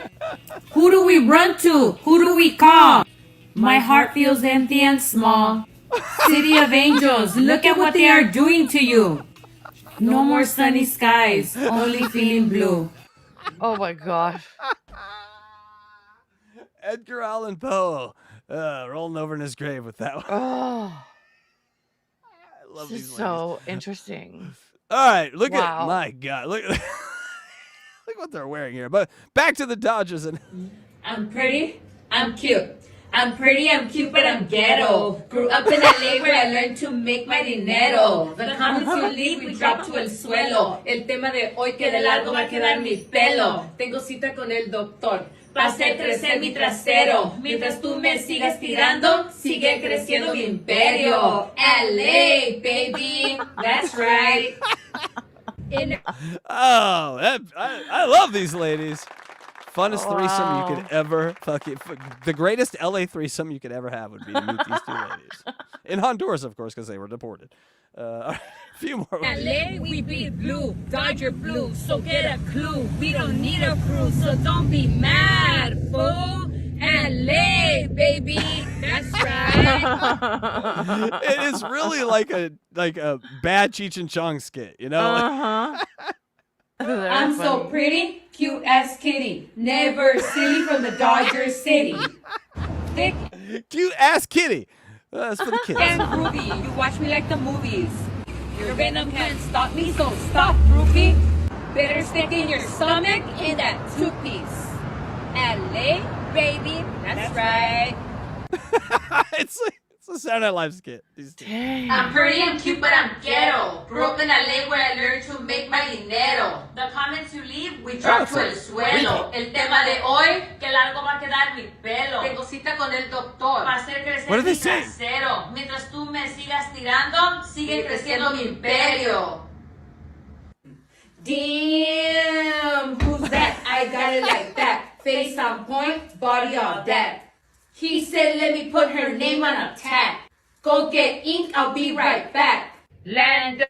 who do we run to? Who do we call? My heart feels empty and small. City of Angels, look at what they are doing to you. No more sunny skies, only feeling blue. Oh my gosh. Edgar Allan Poe rolling over in his grave with that one. Oh. I love This these is so interesting. All right, look Wow. at my God, look look what they're wearing here. But back to the Dodgers and I'm pretty, I'm cute. I'm pretty, I'm cute, but I'm ghetto. Grew up in LA where I learned to make my dinero. The comments you leave, we drop to el suelo. El tema de hoy que de largo va a quedar mi pelo. Tengo cita con el doctor. Pa' hacer crecer mi trasero. Mientras tú me sigas tirando, sigue creciendo mi imperio. LA, baby. That's right. oh, I love these ladies. Funnest threesome you could ever fucking. The greatest LA threesome you could ever have would be to meet these two ladies. In Honduras, of course, because they were deported. A few more. LA, we be blue, Dodger blue, so get a clue. We don't need a crew, so don't be mad, fool. LA, baby, that's right. It is really like a bad Cheech and Chong skit, you know? I'm so pretty, cute as kitty, never silly from the Dodger City. Thick Cute ass kitty. That's for the kids. and groovy, you watch me like the movies. Your venom can't stop me, so stop, groupie. Better stick in your stomach in that two-piece. LA, baby, that's right. It's a Saturday Night Live skit. These two. I'm pretty, I'm cute, but I'm ghetto. Grew up in LA where I learned to make my dinero. The comments you leave, we drop to el suelo. El tema de hoy, que largo va a quedar mi pelo. Tengo cita con el doctor. Pa' hacer crecer What are they mi saying? trasero. Mientras tú me sigas tirando, sigue creciendo mi imperio. Damn, who's that? I got it like that. Face on point, body all that. He said, let me put her name on a tag. Go get ink, I'll be right back. Land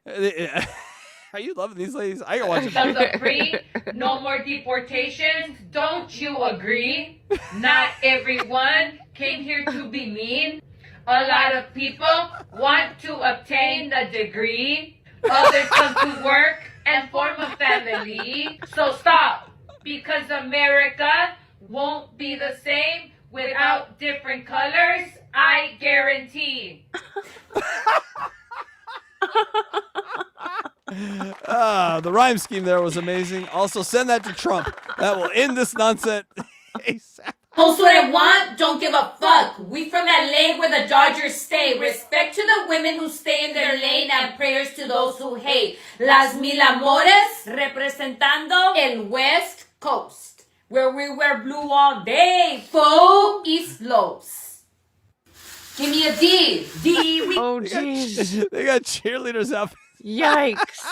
Are you loving these ladies? I can watch of them. the free, no more deportations. Don't you agree? Not everyone came here to be mean. A lot of people want to obtain the degree. Others come to work and form a family. So stop, because America won't be the same without different colors, I guarantee. The rhyme scheme there was amazing. Also, send that to Trump. That will end this nonsense ASAP. Post what I want, don't give a fuck. We from LA where the Dodgers stay. Respect to the women who stay in their lane and prayers to those who hate. Las mil amores representando el West Coast, where we wear blue all day. Fool, East Los. Give me a D. D. We Oh, jeez. They got cheerleaders out. Yikes.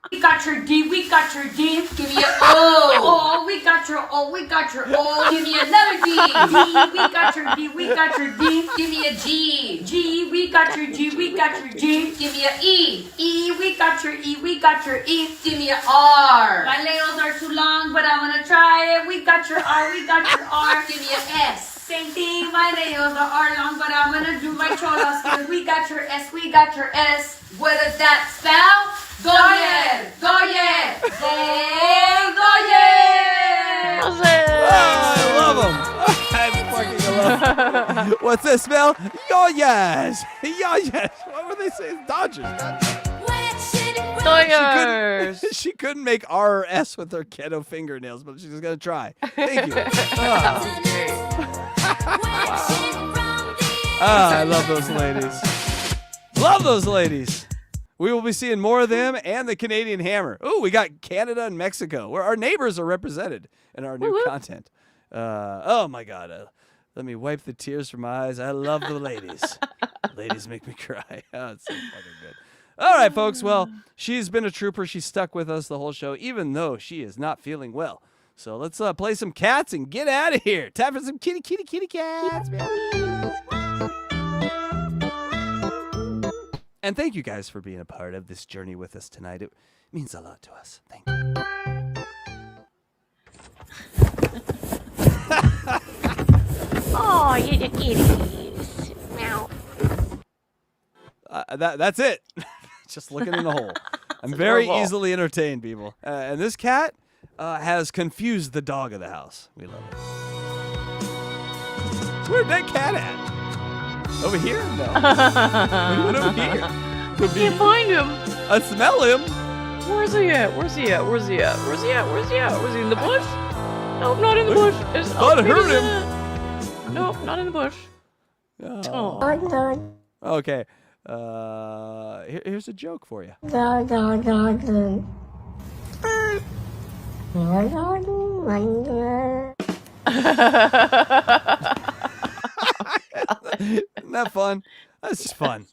We got your D, we got your D. Give me a O. Oh, we got your O, we got your O. Give me another D. D, we got your D, we got your D. Give me a G. G, we got your G, we got your G. Give me a E. E, we got your E, we got your E. Give me a R. My nails are too long, but I'm gonna try it. We got your R, we got your R. Give me a S. Same thing, my nails are long, but I'm gonna do my chola skills. We got your S, we got your S. What does that spell? Goyer! Goyer! I love them. I fucking love them. What's this spell? Yo-yes. Yo-yes. What were they saying? Dodgers. Dodgers. She couldn't make R or S with her ghetto fingernails, but she's going to try. Thank you. I love those ladies. Love those ladies. We will be seeing more of them and the Canadian Hammer. Ooh, we got Canada and Mexico, where our neighbors are represented in our new content. Oh, my God. Let me wipe the tears from my eyes. I love the ladies. Ladies make me cry. Oh, it's so fucking good. All right, folks. Well, she's been a trooper. She's stuck with us the whole show, even though she is not feeling well. So let's play some cats and get out of here. Time for some kitty cats, baby. And thank you guys for being a part of this journey with us tonight. It means a lot to us. Thank you. Oh, you the kitties. Meow. That's it. Just looking in the hole. I'm very easily entertained, people. And this cat has confused the dog of the house. We love it. Where'd that cat at? Over here? No. We went over here. I can't find him. I smell him. Where's he at? Where's he at? Where's he at? Where's he at? Where's he at? Was he in the bush? Nope, not in the bush. Thought I heard him. Nope, not in the bush. Oh. Okay. Here's a joke for you. Isn't that fun? That's just fun.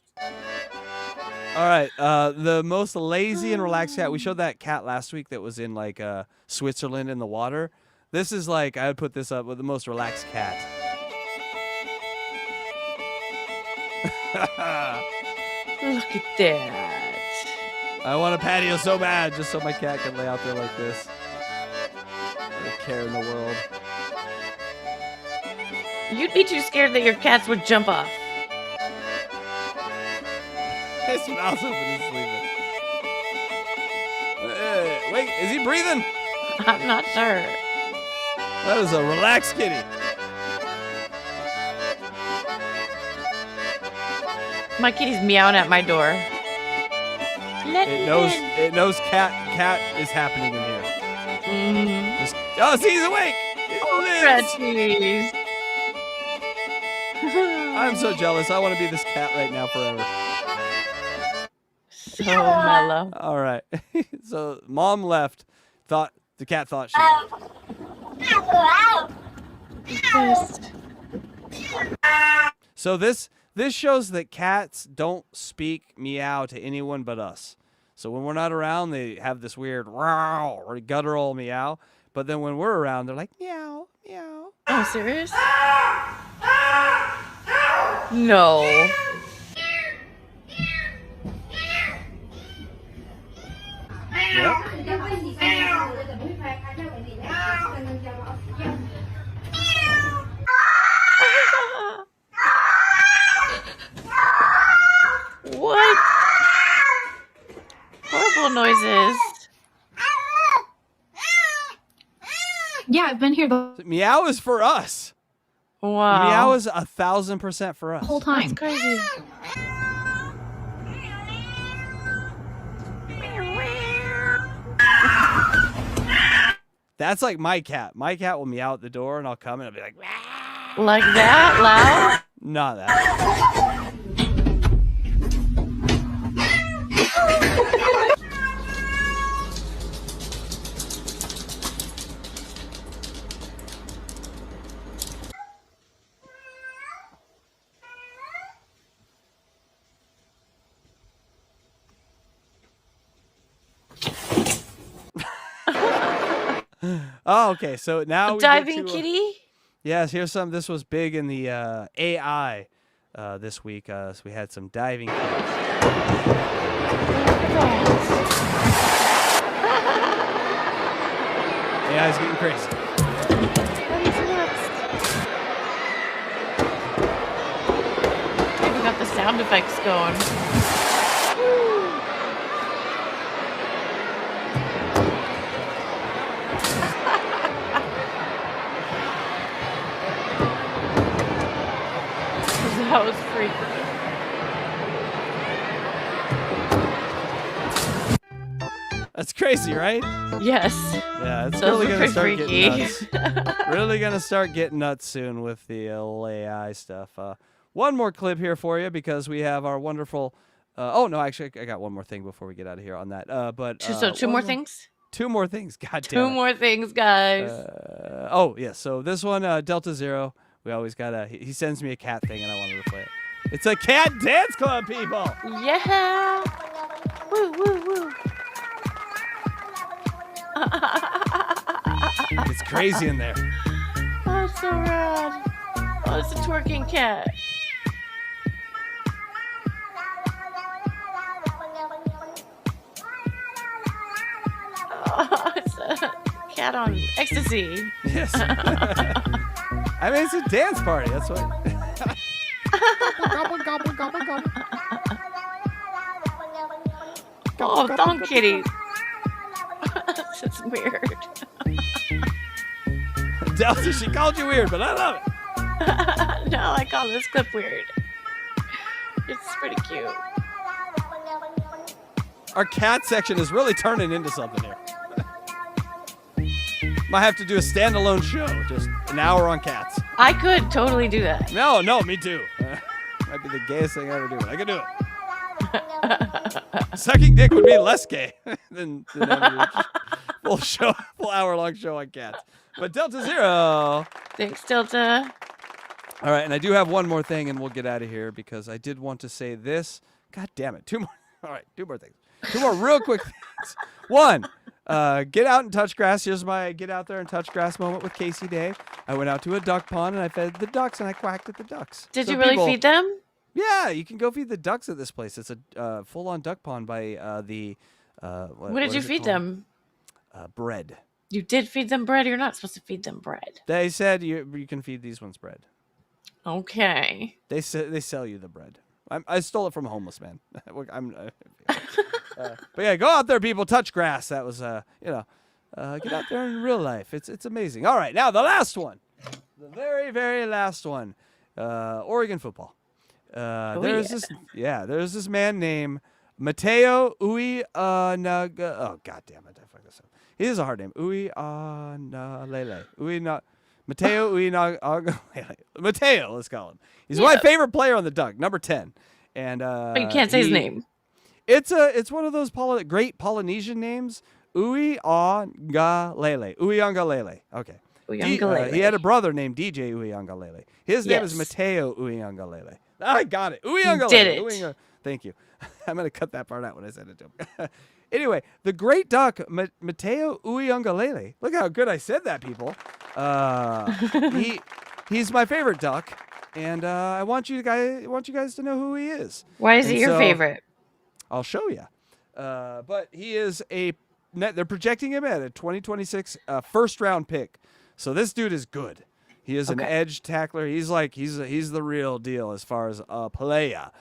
All right, the most lazy and relaxed cat. We showed that cat last week that was in like Switzerland in the water. This is like, I would put this up with the most relaxed cat. Look at that. I want a patio so bad, just so my cat can lay out there like this. No care in the world. You'd be too scared that your cats would jump off. His mouth's open, he's sleeping. Wait, is he breathing? I'm not sure. That is a relaxed kitty. My kitty's meowing at my door. It knows cat is happening in here. Oh, see, he's awake. Freddy's. I'm so jealous. I want to be this cat right now forever. So mellow. All right. So mom left. The cat thought she. So this shows that cats don't speak meow to anyone but us. So when we're not around, they have this weird wow or guttural meow. But then when we're around, they're like meow, meow. Oh, serious? No. Yep. What? Horrible noises. Yeah, I've been here the Meow is for us. Wow. Meow is 1,000% for us. whole time. That's crazy. That's like my cat. My cat will meow at the door, and I'll come and I'll be like, like that loud? Not that. Oh, okay. So now Diving kitty? Yes, here's some. This was big in the AI this week. So we had some diving kitties. AI is getting crazy. I even got the sound effects going. That was freaky. That's crazy, right? Yes. Yeah, it's Those really are gonna start pretty getting freaky. nuts. Really gonna start getting nuts soon with the AI stuff. One more clip here for you because we have our wonderful. Oh no, actually, I got one more thing before we get out of here on that. So two more things. Two more things. God damn. Two more things, guys. Oh yeah. So this one, Delta Zero. We always gotta. He sends me a cat thing, and I wanted to play it. It's a cat dance club, people. Yeah. Woo woo woo. It's crazy in there. Oh, it's so rad. Oh, it's a twerking cat. Oh, it's a cat on ecstasy. Yes. I mean, it's a dance party. That's what. Gobble, gobble, gobble, gobble. Oh, thong kitty. That's weird. Delta, she called you weird, but I love it. No, I call this clip weird. It's pretty cute. Our cat section is really turning into something here. Might have to do a standalone show, just an hour on cats. I could totally do that. No, me too. Might be the gayest thing I ever do, but I could do it. Sucking dick would be less gay than having a full hour-long show on cats. But Delta Zero. Thanks, Delta. All right, and I do have one more thing, and we'll get out of here because I did want to say this. God damn it, two more. All right, 2 more things. 2 more real quick things. 1, get out and touch grass. Here's my get out there and touch grass moment with Casey Day. I went out to a duck pond and I fed the ducks and I quacked at the ducks. Did So you really people- feed them? Yeah, you can go feed the ducks at this place. It's a full-on duck pond by the. What did you is it feed called? them? Bread. You did feed them bread. You're not supposed to feed them bread. They said you can feed these ones bread. Okay. They sell you the bread. I stole it from a homeless man. But yeah, go out there, people. Touch grass. That was get out there in real life. It's amazing. All right, now the last one, the very very last one, Oregon football. There's this man named Mateo Uiagalelei. Oh god damn it, I fucked this up. He is a hard name. Mateo Uiagalelei. Mateo, let's call him. He's my favorite player on the Duck, number 10. And But you can't say his name. It's one of those great Polynesian names. Uiagalelei. Uiagalelei. Okay. Uiagalelei. He had a brother named DJ Uiagalelei. His name is Yes. Mateo Uiagalelei. I got it. Uiagalelei. did it. Thank you. I'm going to cut that part out when I send it to him. Anyway, the great duck, Mateo Uiagalelei. Look how good I said that, people. He's my favorite duck, and I want you guys to know who he is. Why is he your favorite? I'll show you. But he is they're projecting him at a 2026 first-round pick. So this dude is good. He is an edge tackler. He's the real deal as far as a player.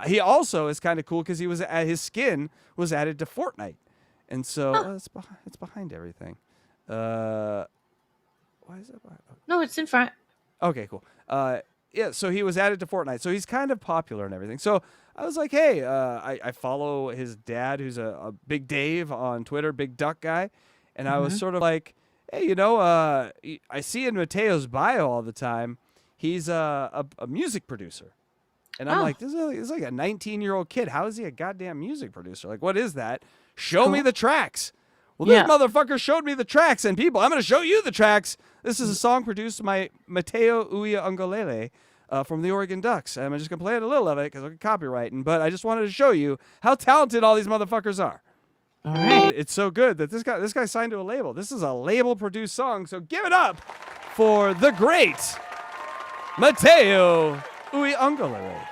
He also is kind of cool because his skin was added to Fortnite, and so it's behind everything. Why is that behind? No, it's in front. Okay, cool. Yeah, so he was added to Fortnite, so he's kind of popular and everything. So I was like, hey, I follow his dad, who's a Big Dave on Twitter, Big Duck guy, and I was sort of like, hey, I see in Mateo's bio all the time, he's a music producer. And I'm like, this is like a 19-year-old kid. How is he a goddamn music producer? Like, what is that? Show me the tracks. Well, this motherfucker showed me the tracks. And people, I'm going to show you the tracks. This is a song produced by Mateo Uiagalelei from the Oregon Ducks. I'm just going to play a little of it because I'm copyrighting. But I just wanted to show you how talented all these motherfuckers are. All right. It's so good that this guy signed to a label. This is a label-produced song. So give it up for the great Mateo Uiagalelei.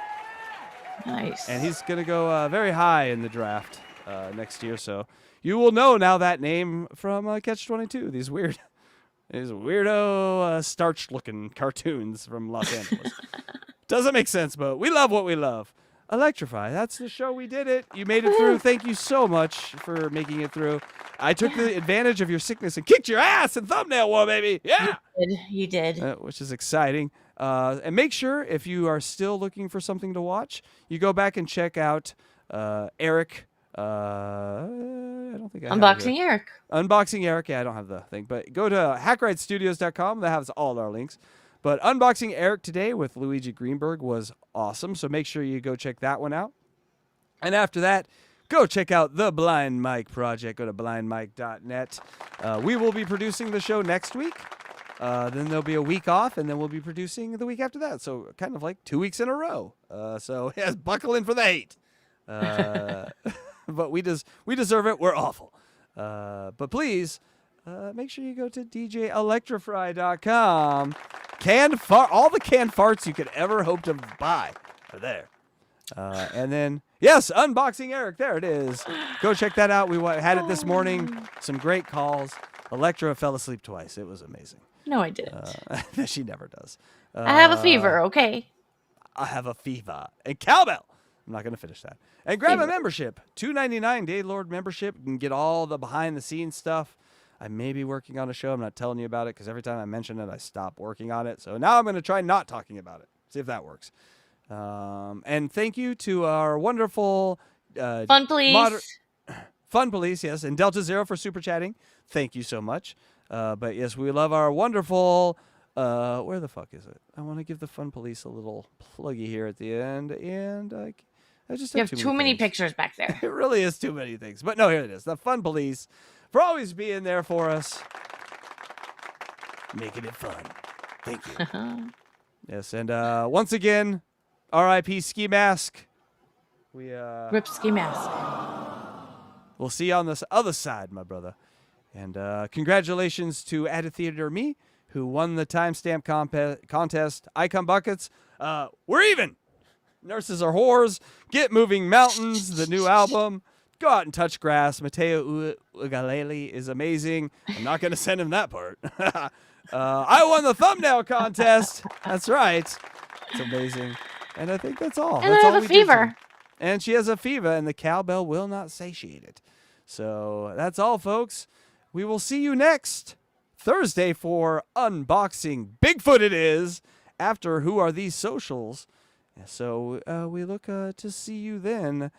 Nice. And he's going to go very high in the draft next year. So you will know now that name from Catch22. These weirdo starch-looking cartoons from Los Angeles. Doesn't make sense, but we love what we love. Electrify. That's the show. We did it. You made it through. Thank you so much for making it through. I took the advantage of your sickness and kicked your ass in thumbnail war, baby. Yeah. You did. Which is exciting. And make sure, if you are still looking for something to watch, you go back and check out Eric. I don't think I have it Unboxing here. Eric. Unboxing Eric. Yeah, I don't have the thing. But go to hackridestudios.com. That has all our links. But Unboxing Eric today with Luigi Greenberg was awesome. So make sure you go check that one out. And after that, go check out the Blind Mike Project. Go to blindmike.net. We will be producing the show next week. Then there'll be a week off, and then we'll be producing the week after that. So kind of like 2 weeks in a row. So yes, buckle in for the hate. But we deserve it. We're awful. But please make sure you go to DJElectrify.com. All the canned farts you could ever hope to buy are there. And then, yes, Unboxing Eric. There it is. Go check that out. We had it this morning. Some great calls. Electra fell asleep twice. It was amazing. No, I didn't. She never does. I have a fever, okay? I have a fever. And cowbell. I'm not going to finish that. And grab a membership. $2.99 Daylord membership. You can get all the behind-the-scenes stuff. I may be working on a show. I'm not telling you about it because every time I mention it, I stop working on it. So now I'm going to try not talking about it. See if that works. And thank you to our wonderful... Fun Police. Fun Police, yes. And Delta Zero for super chatting. Thank you so much. But yes, we love our wonderful... where the fuck is it? I want to give the Fun Police a little pluggy here at the end. And I just You have too many pictures back there. It really is too many things. But no, here it is. The Fun Police for always being there for us. Making it fun. Thank you. Yes, and once again, R.I.P. Ski Mask. We Rip ski mask. We'll see you on this other side, my brother. And congratulations to At a Theater Me, who won the timestamp contest. ICUMBUCKETS. We're even. Nurses Are Whores. Get Moving Mountains, the new album. Go Out and Touch Grass. Mateo Ugalele is amazing. I'm not going to send him that part. I won the thumbnail contest. That's right. It's amazing. And I think that's all. And that's I all have a we did fever. today. And she has a fever, and the cowbell will not satiate it. So that's all, folks. We will see you next Thursday for Unboxing Bigfoot it is, after Who Are These Socials. So we look to see you then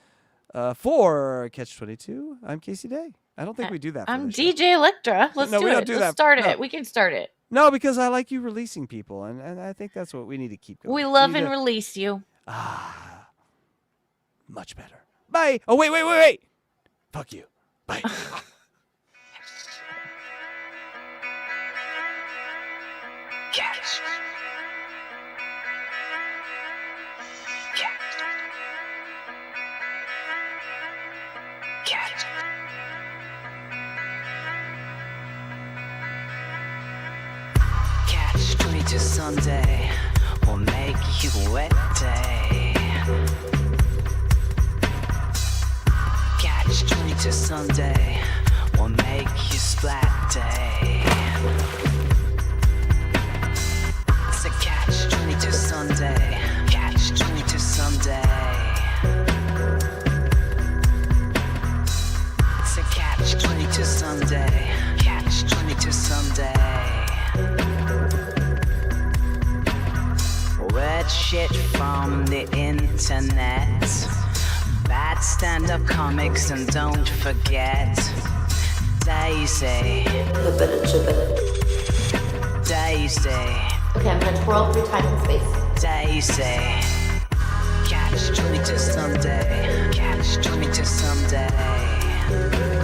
for Catch22. I'm Casey Day. I don't think we do that for I'm this show. DJ Electra. Let's No, do we it. don't do Let's that. start No. it. We can start it. No, because I like you releasing people, and I think that's what we need to keep going. We love need and to- release you. Much better. Bye. Oh, wait. Fuck you. Bye. Catch. Catch. Catch22 Sunday will make you wet day. Catch22 Sunday will make you splat day. It's a Catch22 Sunday. Catch22 Sunday. It's a Catch22 Sunday. Catch22 Sunday. Weird shit from the internet. Bad stand-up comics, and don't forget Daisy. Daisy. Okay, I'm gonna twirl through time and space. Daisy. Catch22 Sunday. Catch22 Sunday.